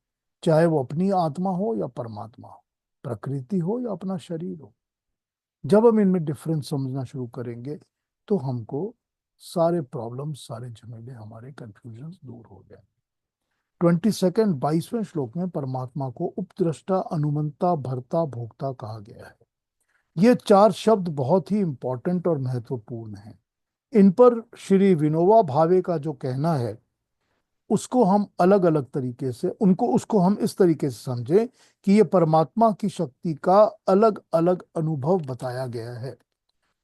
चाहे वो अपनी आत्मा हो या परमात्मा हो, प्रकृति हो या अपना शरीर हो, जब हम इनमें डिफरेंस समझना शुरू करेंगे तो हमको सारे प्रॉब्लम, सारे झमेले, हमारे कंफ्यूजन दूर हो जाए। 22वें श्लोक में परमात्मा को उपद्रष्टा, अनुमंता, भर्ता, भोक्ता कहा गया है। ये 4 शब्द बहुत ही इंपॉर्टेंट और महत्वपूर्ण हैं। इन पर श्री विनोबा भावे का जो कहना है, उसको हम अलग अलग तरीके से उसको हम इस तरीके से समझें कि ये परमात्मा की शक्ति का अलग अलग अनुभव बताया गया है।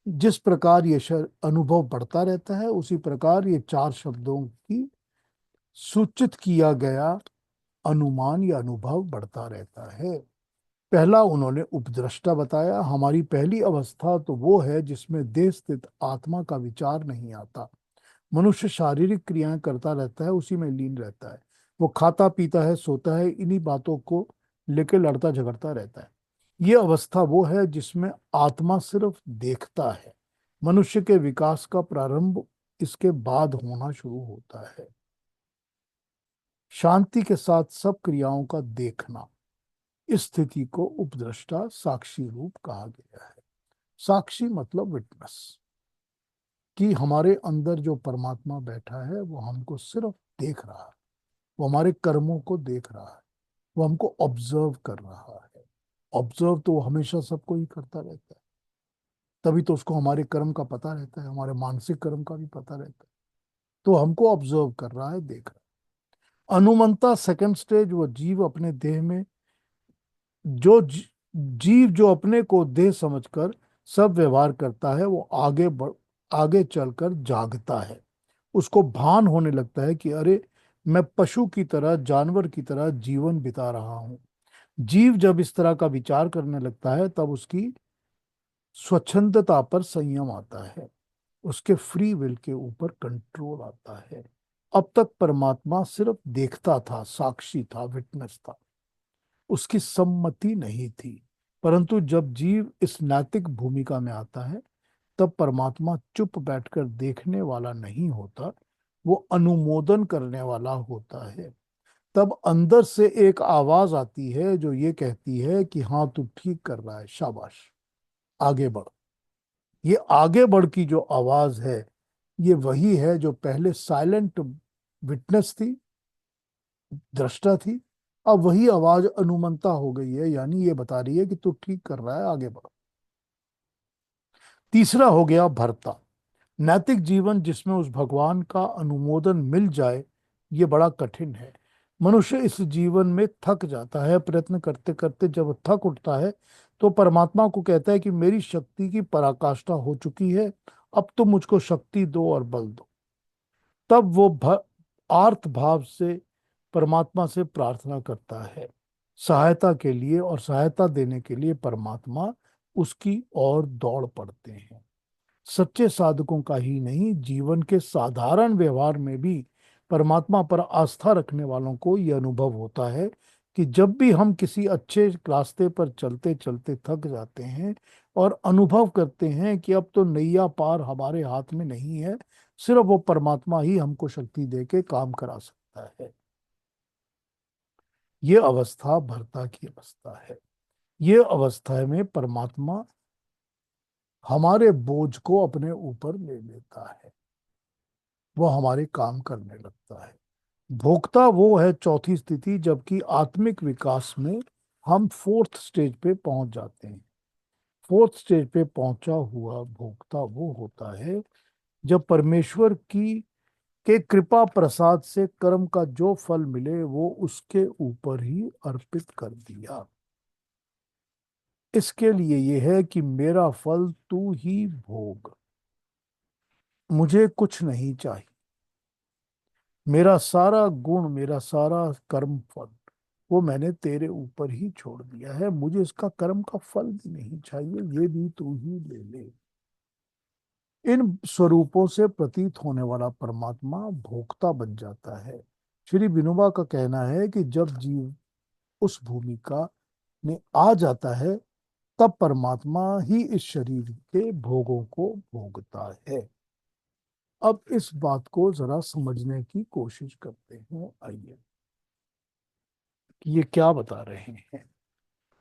जिस प्रकार ये अनुभव बढ़ता रहता है, उसी प्रकार ये 4 शब्दों की सूचित किया गया अनुमान या अनुभव बढ़ता रहता है। पहला उन्होंने उपद्रष्टा बताया। हमारी पहली अवस्था तो वो है जिसमें देह स्थित आत्मा का विचार नहीं आता। मनुष्य शारीरिक क्रियाएं करता रहता है, उसी में लीन रहता है। वो खाता पीता है, सोता है, इन्हीं बातों को लेकर लड़ता झगड़ता रहता है। ये अवस्था वो है जिसमें आत्मा सिर्फ देखता है। मनुष्य के विकास का प्रारंभ इसके बाद होना शुरू होता है। शांति के साथ सब क्रियाओं का देखना, इस स्थिति को उपद्रष्टा साक्षी रूप कहा गया है। साक्षी मतलब विटनेस, कि हमारे अंदर जो परमात्मा बैठा है वो हमको सिर्फ देख रहा है, वो हमारे कर्मों को देख रहा है, वो हमको ऑब्जर्व कर रहा है। ऑब्जर्व तो वो हमेशा सबको ही करता रहता है, तभी तो उसको हमारे कर्म का पता रहता है, हमारे मानसिक कर्म का भी पता रहता है। तो हमको ऑब्जर्व कर रहा है, देख रहा है। अनुमंता सेकंड स्टेज, वो जीव अपने देह में जो जीव जो अपने को देह समझकर सब व्यवहार करता है, वो आगे चलकर जागता है। उसको भान होने लगता है कि अरे, मैं पशु की तरह, जानवर की तरह जीवन बिता रहा हूं। जीव जब इस तरह का विचार करने लगता है, तब उसकी स्वच्छंदता पर संयम आता है, उसके फ्री विल के ऊपर कंट्रोल आता है। अब तक परमात्मा सिर्फ देखता था, साक्षी था, विटनेस था, उसकी सम्मति नहीं थी। परंतु जब जीव इस नैतिक भूमिका में आता है, तब परमात्मा चुप बैठकर देखने वाला नहीं होता, वो अनुमोदन करने वाला होता है। तब अंदर से एक आवाज आती है जो ये कहती है कि हाँ, तू ठीक कर रहा है, शाबाश, आगे बढ़। ये आगे बढ़ की जो आवाज है, ये वही है जो पहले साइलेंट विटनेस थी, दृष्टा थी, अब वही आवाज अनुमंता हो गई है, यानी ये बता रही है कि तू ठीक कर रहा है, आगे बढ़ो। तीसरा हो गया भरता। नैतिक जीवन जिसमें उस भगवान का अनुमोदन मिल जाए, ये बड़ा कठिन है। मनुष्य इस जीवन में थक जाता है, प्रयत्न करते करते जब वो थक उठता है तो परमात्मा को कहता है कि मेरी शक्ति की पराकाष्ठा हो चुकी है, अब तुम मुझको शक्ति दो और बल दो। तब वो आर्त भाव से परमात्मा से प्रार्थना करता है सहायता के लिए, और सहायता देने के लिए परमात्मा उसकी ओर दौड़ पड़ते हैं। सच्चे साधकों का ही नहीं, जीवन के साधारण व्यवहार में भी परमात्मा पर आस्था रखने वालों को यह अनुभव होता है कि जब भी हम किसी अच्छे रास्ते पर चलते चलते थक जाते हैं और अनुभव करते हैं कि अब तो नैया पार हमारे हाथ में नहीं है, सिर्फ वो परमात्मा ही हमको शक्ति दे के काम करा सकता है। ये अवस्था भरता की अवस्था है। ये अवस्था में परमात्मा हमारे बोझ को अपने ऊपर ले लेता है, वो हमारे काम करने लगता है। भोक्ता वो है चौथी स्थिति, जबकि आत्मिक विकास में हम फोर्थ स्टेज पे पहुंच जाते हैं। फोर्थ स्टेज पे पहुंचा हुआ भोक्ता वो होता है जब परमेश्वर की के कृपा प्रसाद से कर्म का जो फल मिले वो उसके ऊपर ही अर्पित कर दिया। इसके लिए यह है कि मेरा फल तू ही भोग, मुझे कुछ नहीं चाहिए। मेरा सारा गुण, मेरा सारा कर्म फल वो मैंने तेरे ऊपर ही छोड़ दिया है, मुझे इसका कर्म का फल भी नहीं चाहिए, ये भी तू ही ले ले। इन स्वरूपों से प्रतीत होने वाला परमात्मा भोक्ता बन जाता है। श्री विनोबा का कहना है कि जब जीव उस भूमिका में आ जाता है तब परमात्मा ही इस शरीर के भोगों को भोगता है। अब इस बात को जरा समझने की कोशिश करते हैं, आइए कि ये क्या बता रहे हैं।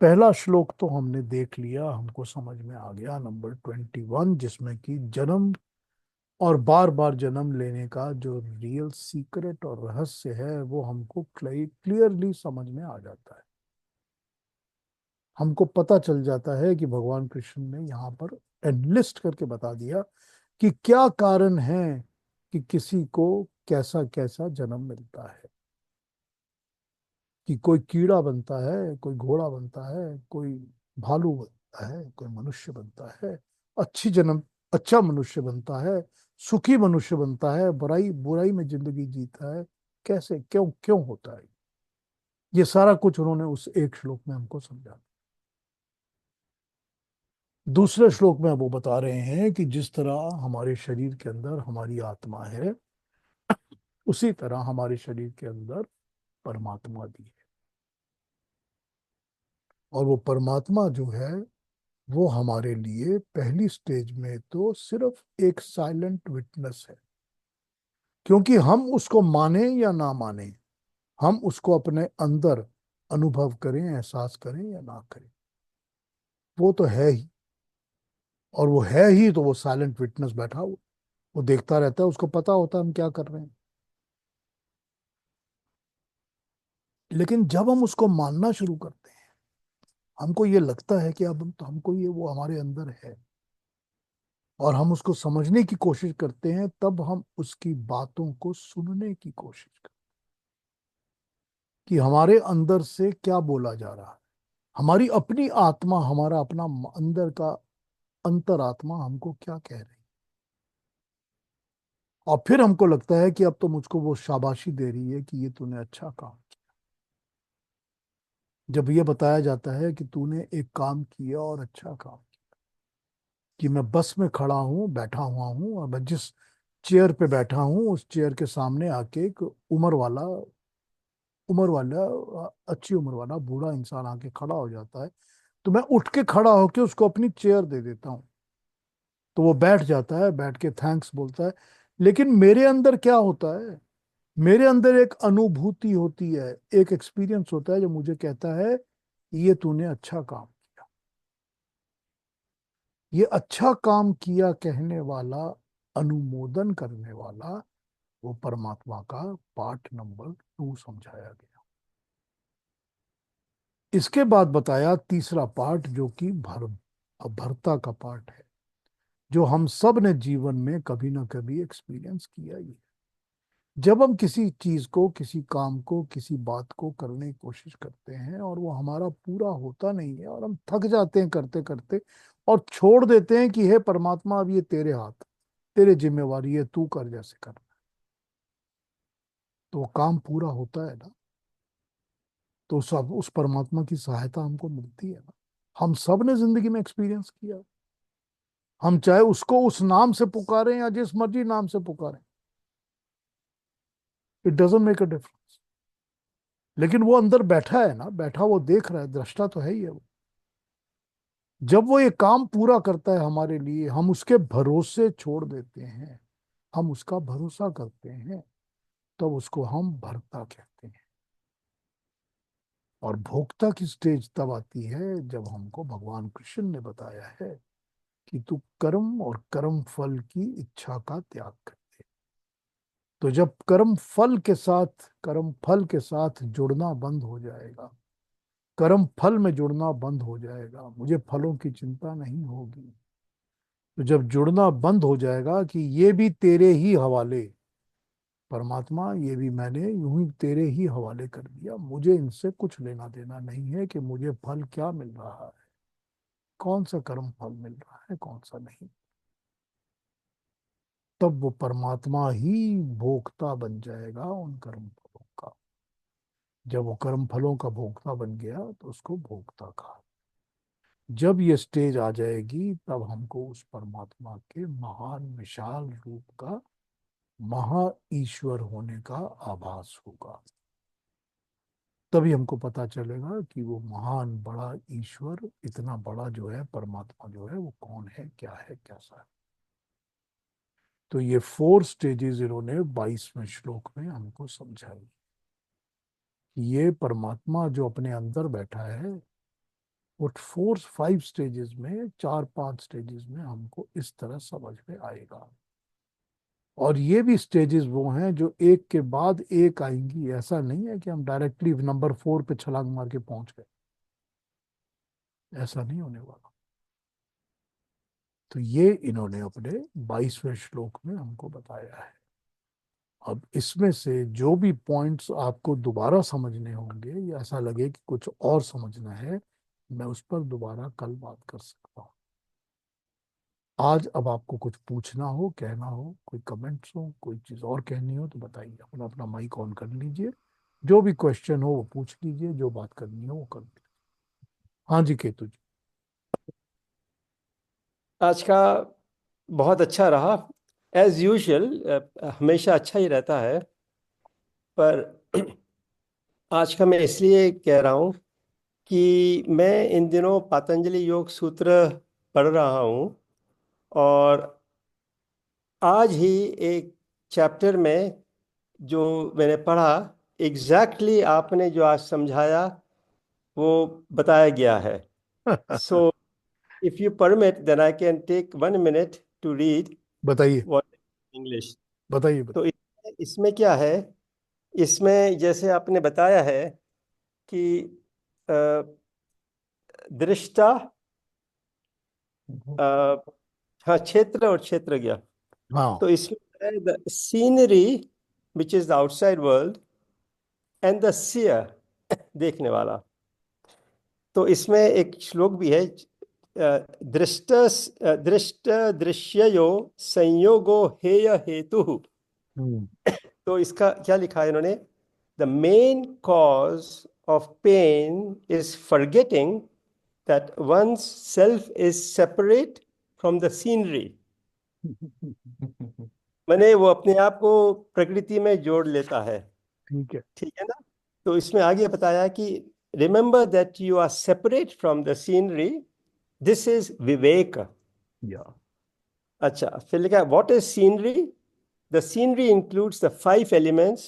पहला श्लोक तो हमने देख लिया, हमको समझ में आ गया, नंबर 21, जिसमें कि जन्म और बार बार जन्म लेने का जो रियल सीक्रेट और रहस्य है वो हमको क्लियरली समझ में आ जाता है। हमको पता चल जाता है कि भगवान कृष्ण ने यहाँ पर एनलिस्ट करके बता दिया कि क्या कारण है कि किसी को कैसा कैसा जन्म मिलता है, कि कोई कीड़ा बनता है, कोई घोड़ा बनता है, कोई भालू बनता है, कोई मनुष्य बनता है, अच्छी जन्म अच्छा मनुष्य बनता है, सुखी मनुष्य बनता है, बुराई बुराई में जिंदगी जीता है, कैसे क्यों क्यों होता है। ये सारा कुछ उन्होंने उस एक श्लोक में हमको समझा। दूसरे श्लोक में वो बता रहे हैं कि जिस तरह हमारे शरीर के अंदर हमारी आत्मा है, उसी तरह हमारे शरीर के अंदर परमात्मा भी है। और वो परमात्मा जो है वो हमारे लिए पहली स्टेज में तो सिर्फ एक साइलेंट विटनेस है, क्योंकि हम उसको माने या ना माने, हम उसको अपने अंदर अनुभव करें, एहसास करें या ना करें, वो तो है ही। और वो है ही तो वो साइलेंट विटनेस बैठा हुआ, वो देखता रहता है, उसको पता होता है हम क्या कर रहे हैं। लेकिन जब हम उसको मानना शुरू करते हैं, हमको ये लगता है कि अब तो हमको ये वो हमारे अंदर है, और हम उसको समझने की कोशिश करते हैं, तब हम उसकी बातों को सुनने की कोशिश करते हैं कि हमारे अंदर से क्या बोला जा रहा है। हमारी अपनी आत्मा, हमारा अपना अंदर का अंतरात्मा हमको क्या कह रही है। और फिर हमको लगता है कि अब तो मुझको वो शाबाशी दे रही है कि ये तूने अच्छा काम किया। जब ये बताया जाता है कि तूने एक काम किया और अच्छा काम, कि मैं बस में खड़ा हूँ, बैठा हुआ हूँ, और मैं जिस चेयर पे बैठा हूँ उस चेयर के सामने आके एक उम्र वाला अच्छी उम्र वाला बूढ़ा इंसान आके खड़ा हो जाता है, तो मैं उठ के खड़ा होके उसको अपनी चेयर दे देता हूँ। तो वो बैठ जाता है, बैठ के थैंक्स बोलता है। लेकिन मेरे अंदर क्या होता है, मेरे अंदर एक अनुभूति होती है, एक एक्सपीरियंस होता है जो मुझे कहता है ये तूने अच्छा काम, ये अच्छा काम किया कहने वाला, अनुमोदन करने वाला, वो परमात्मा का पार्ट नंबर 2 समझाया गया। इसके बाद बताया तीसरा पार्ट, जो कि भरता का पार्ट है, जो हम सब ने जीवन में कभी ना कभी एक्सपीरियंस किया ही है। जब हम किसी चीज को, किसी काम को, किसी बात को करने की कोशिश करते हैं और वो हमारा पूरा होता नहीं है और हम थक जाते हैं करते करते, और छोड़ देते हैं कि हे परमात्मा, अब ये तेरे हाथ, तेरे जिम्मेवारी है, तू कर जैसे कर, तो वो काम पूरा होता है ना, तो सब उस परमात्मा की सहायता हमको मिलती है ना। हम सब ने जिंदगी में एक्सपीरियंस किया। हम चाहे उसको उस नाम से पुकारें या जिस मर्जी नाम से पुकारें, it doesn't make a difference. लेकिन वो अंदर बैठा है ना, बैठा, वो देख रहा है, दृष्टा तो है ही है वो। जब वो ये काम पूरा करता है हमारे लिए, हम उसके भरोसे छोड़ देते हैं, हम उसका भरोसा करते हैं, तब उसको हम भरता कहते हैं। और भोक्ता की स्टेज तब आती है जब हमको भगवान कृष्ण ने बताया है कि तू कर्म और कर्म फल की इच्छा का त्याग कर दे। तो जब कर्म फल के साथ, कर्म फल के साथ जुड़ना बंद हो जाएगा, कर्म फल में जुड़ना बंद हो जाएगा, मुझे फलों की चिंता नहीं होगी, तो जब जुड़ना बंद हो जाएगा कि ये भी तेरे ही हवाले, परमात्मा ये भी मैंने यूं ही तेरे ही हवाले कर दिया, मुझे इनसे कुछ लेना देना नहीं है कि मुझे फल क्या मिल रहा है, कौन सा कर्म फल मिल रहा है, कौन सा नहीं, तब वो परमात्मा ही भोक्ता बन जाएगा उन कर्म फलों का। जब वो कर्म फलों का भोक्ता बन गया तो उसको भोक्ता कहा। जब ये स्टेज आ जाएगी तब हमको उस परमात्मा के महान विशाल रूप का, महा ईश्वर होने का आभास होगा। तभी हमको पता चलेगा कि वो महान बड़ा ईश्वर, इतना बड़ा जो है परमात्मा जो है, वो कौन है, क्या है, कैसा है। तो ये 4 स्टेजेस इन्होंने 22वें श्लोक में हमको समझाई। ये परमात्मा जो अपने अंदर बैठा है, वो 4-5 स्टेजेस में, 4-5 स्टेजेस में हमको इस तरह समझ में आएगा। और ये भी स्टेजेस वो हैं जो एक के बाद एक आएंगी, ऐसा नहीं है कि हम डायरेक्टली नंबर 4 पे छलांग मार के पहुंच गए, ऐसा नहीं होने वाला। तो ये इन्होंने अपने 22वें श्लोक में हमको बताया है। अब इसमें से जो भी पॉइंट्स आपको दोबारा समझने होंगे या ऐसा लगे कि कुछ और समझना है, मैं उस पर दोबारा कल बात कर सकता हूँ। आज अब आपको कुछ पूछना हो, कहना हो, कोई कमेंट्स हो, कोई चीज़ और कहनी हो तो बताइए, अपना अपना माइक ऑन कर लीजिए, जो भी क्वेश्चन हो वो पूछ लीजिए, जो बात करनी हो वो कर लीजिए। हाँ जी केतु जी। आज का बहुत अच्छा रहा। एज यूजुअल हमेशा अच्छा ही रहता है, पर आज का मैं इसलिए कह रहा हूँ कि मैं इन दिनों पतंजलि योग सूत्र पढ़ रहा हूँ, और आज ही एक चैप्टर में जो मैंने पढ़ा, एग्जैक्टली आपने जो आज समझाया वो बताया गया है। So if you permit then I can take 1 minute to read बताइए व्हाट इंग्लिश। बताइए तो इसमें क्या है, इसमें जैसे आपने बताया है कि अ, दृष्टा, हाँ, क्षेत्र और क्षेत्रज्ञ। हाँ। तो इसमें the scenery which is the outside world and the seer, देखने वाला। तो इसमें एक श्लोक भी है, दृष्ट दृष्ट दृश्ययो संयोगो हेय हेतु। हम्म। तो इसका क्या लिखा है इन्होंने, the main cause of pain is forgetting that one's self is separate from the scenery। मैंने वो अपने आप को प्रकृति में जोड़ लेता है। ठीक है। ठीक है ना। तो इसमें आगे बताया कि remember that you are separate from the scenery, this is विवेक। या अच्छा, फिर लिखा what is scenery, the scenery includes the 5 elements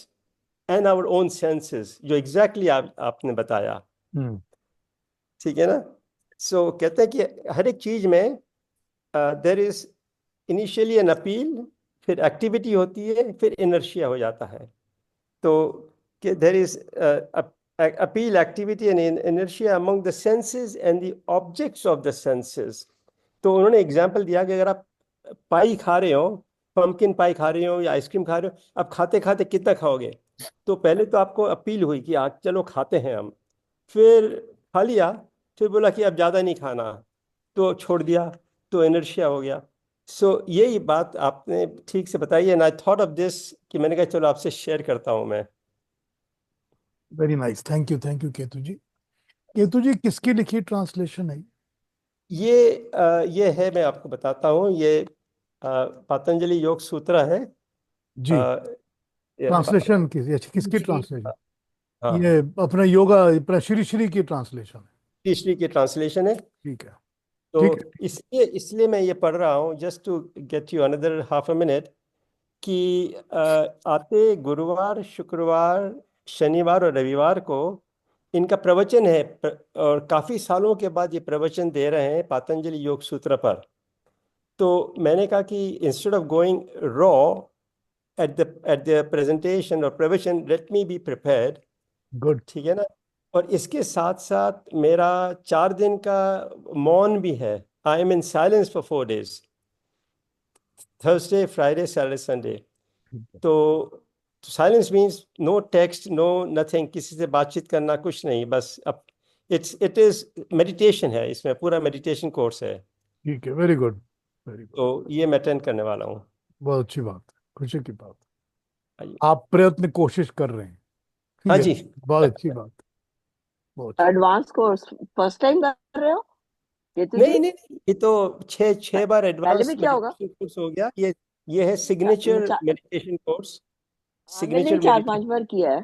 and our own senses, जो एग्जैक्टली आपने बताया। हम्म। ठीक है ना। सो कहते हैं कि हर एक चीज में there is initially an appeal, फिर एक्टिविटी होती है, फिर इनर्शिया हो जाता है। तो there is appeal, activity and inertia among the senses and the objects of the senses. तो उन्होंने एग्जाम्पल दिया कि अगर आप पाई खा रहे हो, पम्पकिन पाई खा रहे हो या आइसक्रीम खा रहे हो, अब खाते खाते कितना खाओगे? तो पहले तो आपको अपील हुई कि आज चलो खाते हैं हम, फिर खा लिया, फिर बोला कि अब ज़्यादा नहीं खाना, तो छोड़ दिया, तो इनर्शिया हो गया। सो यही बात आपने ठीक से बताई, and I thought of this कि मैंने कहा चलो आपसे शेयर करता हूँ मैं। Very nice, thank you Ketu ji. Ketu ji, किसकी लिखी ट्रांसलेशन है? ये है, मैं आपको बताता हूँ, ये पतंजलि योग सूत्र है। जी, अ, ये ट्रांसलेशन किसकी जी ट्रांसलेशन? हाँ, ये अपना योगा, अपना श्री श्री की ट्रांसलेशन है? तीसरी की ट्रांसलेशन है। ठीक है, तो ठीक है। इसलिए इसलिए मैं ये पढ़ रहा हूँ, just to get you another half a minute, कि आते गुरुवार, शुक्रवार, शनिवार और रविवार को इनका प्रवचन है, और काफ़ी सालों के बाद ये प्रवचन दे रहे हैं पतंजलि योग सूत्र पर। तो मैंने कहा कि instead of going raw at the presentation or प्रवचन, let me be prepared। Good. ठीक है ना? और इसके साथ साथ मेरा 4 दिन का मौन भी है। I am in silence for 4 days, Thursday, Friday, Saturday, Sunday. तो silence means no text, no nothing, किसी से बातचीत करना कुछ नहीं, बस अब इट इज मेडिटेशन है, इसमें पूरा मेडिटेशन कोर्स है। ठीक है, वेरी गुड, वेरी गुड। तो ये मैं अटेंड करने वाला हूँ। बहुत अच्छी बात है, खुशी की बात आइए। है। आप प्रयत्न कोशिश कर रहे हैं, हाँ ये जी। बहुत अच्छी बात है, बहुत अच्छी। एडवांस कोर्स फर्स्ट टाइम कर रहे हो केतु जी? नहीं नहीं नहीं, ये तो छह बार पहले एडवांस भी क्या होगा? मेडिटेशन कोर्स हो गया। ये है चा, सिग्नेचर चा, मेडिटेशन कोर्स। मैंने भी सिग्नेचर चार पांच मेडिटेशन, बार किया है।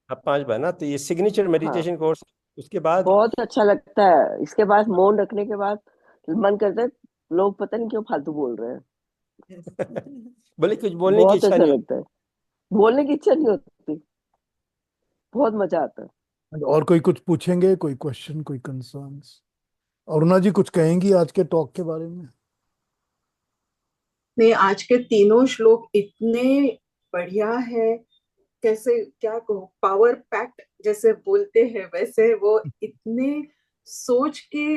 हाँ 5 बार ना, तो ये सिग्नेचर हाँ, मेडिटेशन कोर्स। उसके बाद बहुत अच्छा लगता है। इसके बाद मौन रखने के बाद मन करता है लोग पता नहीं क्यों फालतू बोल रहे हैं। बोले कुछ बोलने की बहुत इच्छा अच्छा नहीं लगता है, बोलने की इच्छा नहीं होती, बहुत मजा आता है। और कोई कुछ पूछेंगे? कोई क्वेश्चन, कोई कंसर्न्स? अरुणा जी कुछ कहेंगी आज के टॉक के बारे में? नहीं, आज के तीनों श्लोक इतने बढ़िया है। कैसे क्या कहूँ, पावर पैक्ड जैसे बोलते हैं वैसे वो इतने सोच के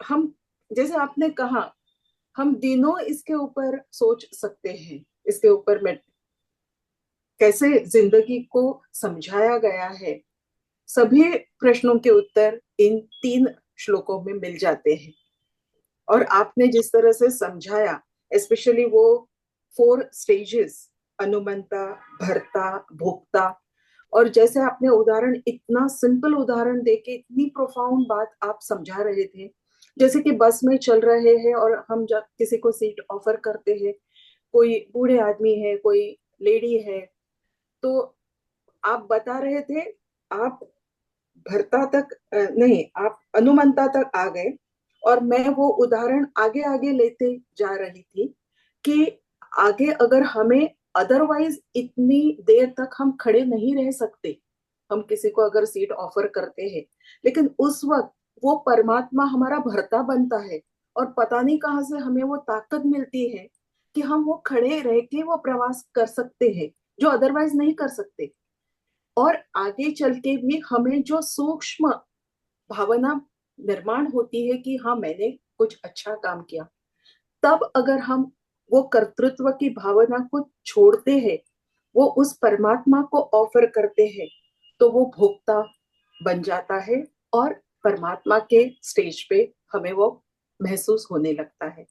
हम, जैसे आपने कहा, हम दिनों इसके ऊपर सोच सकते हैं। इसके ऊपर में कैसे जिंदगी को समझाया गया है, सभी प्रश्नों के उत्तर इन 3 श्लोकों में मिल जाते हैं। और आपने जिस तरह से समझाया, स्पेशली वो 4 स्टेजेस, अनुमंता, भरता, भोक्ता, और जैसे आपने उदाहरण, इतना सिंपल उदाहरण देके इतनी प्रोफाउंड बात आप समझा रहे थे। जैसे कि बस में चल रहे हैं और हम जब किसी को सीट ऑफर करते हैं, कोई बूढ़े आदमी है, कोई लेडी है, तो आप बता रहे थे, आप भरता तक नहीं, आप अनुमंता तक आ गए, और मैं वो उदाहरण आगे आगे लेते जा रही थी कि आगे अगर हमें, अदरवाइज इतनी देर तक हम खड़े नहीं रह सकते। हम किसी को अगर सीट ऑफर करते हैं, लेकिन उस वक्त वो परमात्मा हमारा भरता बनता है, और पता नहीं कहाँ से हमें वो ताकत मिलती है कि हम वो खड़े रह के वो प्रवास कर सकते हैं, जो अदरवाइज नहीं कर सकते। और आगे चल के भी हमें जो सूक्ष्म भावना निर्माण होती है कि हाँ, मैंने कुछ अच्छा काम किया, तब अगर हम वो कर्तृत्व की भावना को छोड़ते हैं, वो उस परमात्मा को ऑफर करते हैं, तो वो भोक्ता बन जाता है, और परमात्मा के स्टेज पे हमें वो महसूस होने लगता है।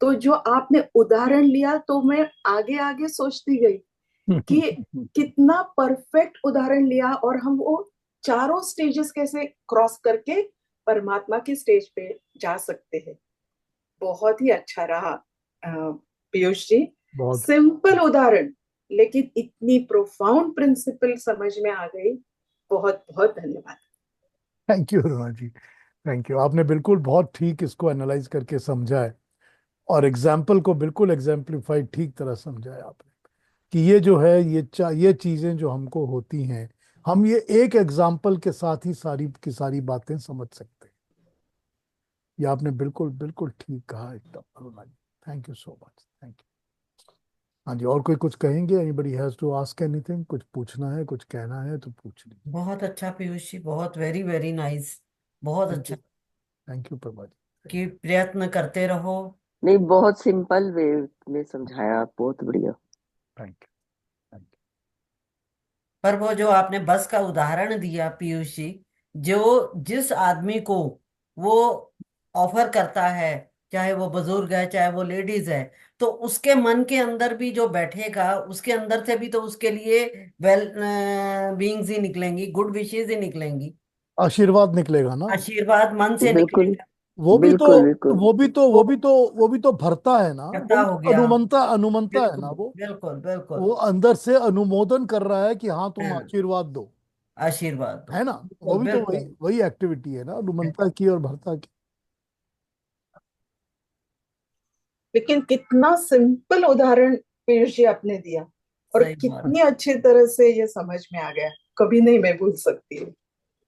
तो जो आपने उदाहरण लिया, तो मैं आगे आगे सोचती गई कि कितना परफेक्ट उदाहरण लिया, और हम वो चारों स्टेजेस कैसे क्रॉस करके परमात्मा के स्टेज पे जा सकते हैं। बहुत ही अच्छा रहा पीयूष जी। बहुत सिंपल उदाहरण, लेकिन इतनी प्रोफाउंड प्रिंसिपल समझ में आ गई। बहुत बहुत धन्यवाद। Thank you Aruna ji, thank you. आपने बिल्कुल बहुत ठीक इसको एनालाइज करके समझा है, और एग्जाम्पल को बिल्कुल एग्जाम्पलीफाइड ठीक तरह समझा है आपने, कि ये जो है, ये चीजें जो हमको होती हैं, हम ये एक एग्जाम्पल के साथ ही सारी की सारी बातें समझ सकते हैं। ये आपने बिल्कुल बिल्कुल ठीक कहा एकदम Aruna ji. Thank you so much, thank you. हाँ जी, और कोई कुछ कहेंगे? Anybody has to ask anything? कुछ पूछना है, कुछ कहना है तो पूछ लीजिए। बहुत अच्छा पीयूष जी, बहुत वेरी वेरी नाइस। बहुत थैंक अच्छा। You, thank you Prabha ji. कि प्रयत्न करते रहो। नहीं, बहुत सिंपल वे में समझाया, बहुत बढ़िया। थैंक यू, थैंक पर वो जो आपने बस का उदाहरण दिया पीयूष जी, जो जिस आदमी को वो ऑफर करता है, चाहे वो बुजुर्ग है चाहे वो लेडीज है, तो उसके मन के अंदर भी जो बैठेगा, उसके अंदर से भी तो उसके लिए वेल बीइंग्स ही निकलेंगी, गुड विशेज ही निकलेंगी, यू। आशीर्वाद निकलेगा ना। आशीर्वाद मन से बिल्कुल निकलेगा। वो भी तो बिल्कुल बिल्कुल। वो भी तो वो वो भी तो वो भी तो भरता है ना, वो पता भी हो तो गया। अनुमंता अनुमंता है बिल्कुल ना। बिल्कुल बिल्कुल। वो अंदर से अनुमोदन कर रहा है कि हाँ तुम हाँ, आशीर्वाद दो, आशीर्वाद दो। है ना। वो बिल्कुल भी तो वही बिल्कुल। वही एक्टिविटी है ना, अनुमंता की और भरता की। लेकिन कितना सिंपल उदाहरण पीयूष जी आपने दिया, और सही बात। कितनी अच्छी तरह से ये समझ में आ गया। कभी नहीं मैं भूल सकती हूँ।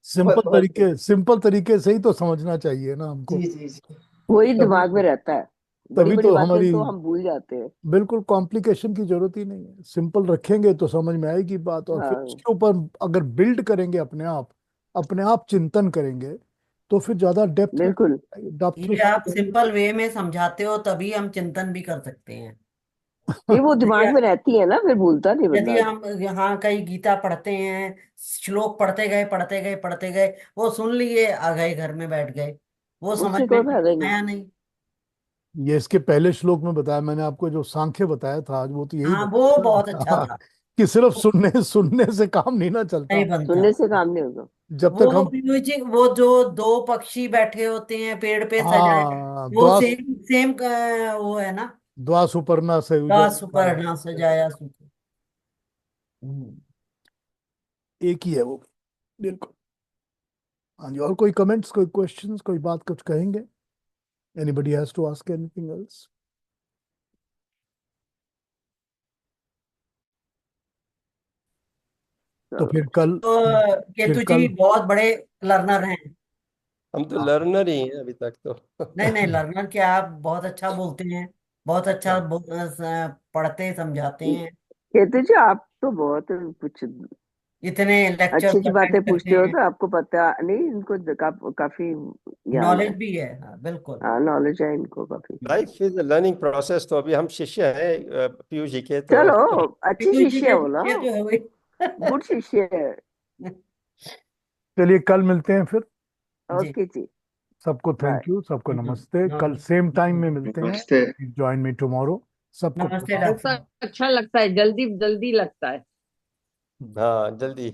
बहुत बहुत सिंपल तरीके से ही तो समझना चाहिए ना हमको। जी जी जी। वही कभी दिमाग में रहता है, बड़ी तभी बड़ी तो बातें हमारी, तो हम भूल जाते हैं। बिल्कुल कॉम्प्लिकेशन की जरूरत ही नहीं है। सिंपल रखेंगे तो समझ में आएगी बात, और फिर हाँ उसके ऊपर अगर बिल्ड करेंगे अपने आप चिंतन करेंगे, तो फिर ज्यादा डेप्थ में बिल्कुल। डेप्थ में ये आप सिंपल वे में समझाते हो, तभी हम चिंतन भी कर सकते हैं। नहीं, वो यदि दिमाग में रहती है ना, फिर भूलता नहीं यदि बंदा। हम यहाँ कहीं गीता पढ़ते हैं, श्लोक पढ़ते गए पढ़ते गए पढ़ते गए, वो सुन लिए, आ गए घर में बैठ गए, वो समझ उससे में कोई फायदा ही नहीं। आया नहीं। ये इसके पहले श्लोक में बताया मैंने आपको, जो सांख्य बताया था आज, वो तो यही हाँ, वो बहुत अच्छा बताया था। कि सिर्फ वो सुनने सुनने से काम नहीं ना चलता। नहीं बनता। सुनने से काम नहीं होगा। जब तक वो हम, पीयूष जी, वो जो दो पक्षी बैठे होते हैं पेड़ पे सजाए, हाँ, वो सेम सेम वो है ना। द्वा सुपर्णा से का युजम भव। सुपर्णा सजाया सुख। हम्म। एक ही है वो, बिल्कुल। हाँ जी, और कोई कमेंट्स, कोई क्वेश्चंस, कोई बात कुछ कहेंगे? Anybody has to ask anything else? तो चलो। फिर कल, तो फिर केतु जी कल बहुत बड़े लर्नर हैं। हम तो हाँ, लर्नर ही हैं अभी तक तो। नहीं नहीं, लर्नर क्या, आप बहुत अच्छा बोलते हैं, बहुत अच्छा चल, पढ़ते समझाते हैं, कहते जी, आप तो बहुत कुछ इतने अच्छी लेक्चर्स अच्छी अटेंड बातें करते पूछते हो, हैं, तो आपको पता नहीं, इनको काफी ज्ञान नॉलेज है। भी है। हाँ बिल्कुल। हाँ, नॉलेज है इनको काफी। Life is learning process. तो अभी हम शिष्य हैं पीयूष जी के तो। चलो, अच्छी पीयूष जी शिष्य के है वो ना, शिष्य तो है वही। गुड शिष्य है। चलिए कल मिलते हैं फिर। जी। ओके जी। सबको बाय। थैंक यू, सबको नमस्ते। कल नमस्ते। सेम टाइम में मिलते हैं। नमस्ते। Join me tomorrow. सबको नमस्ते प्रणाम। डॉक्टर ऐसा साहब। अच्छा लगता है, जल्दी जल्दी लगता है। हाँ जल्दी।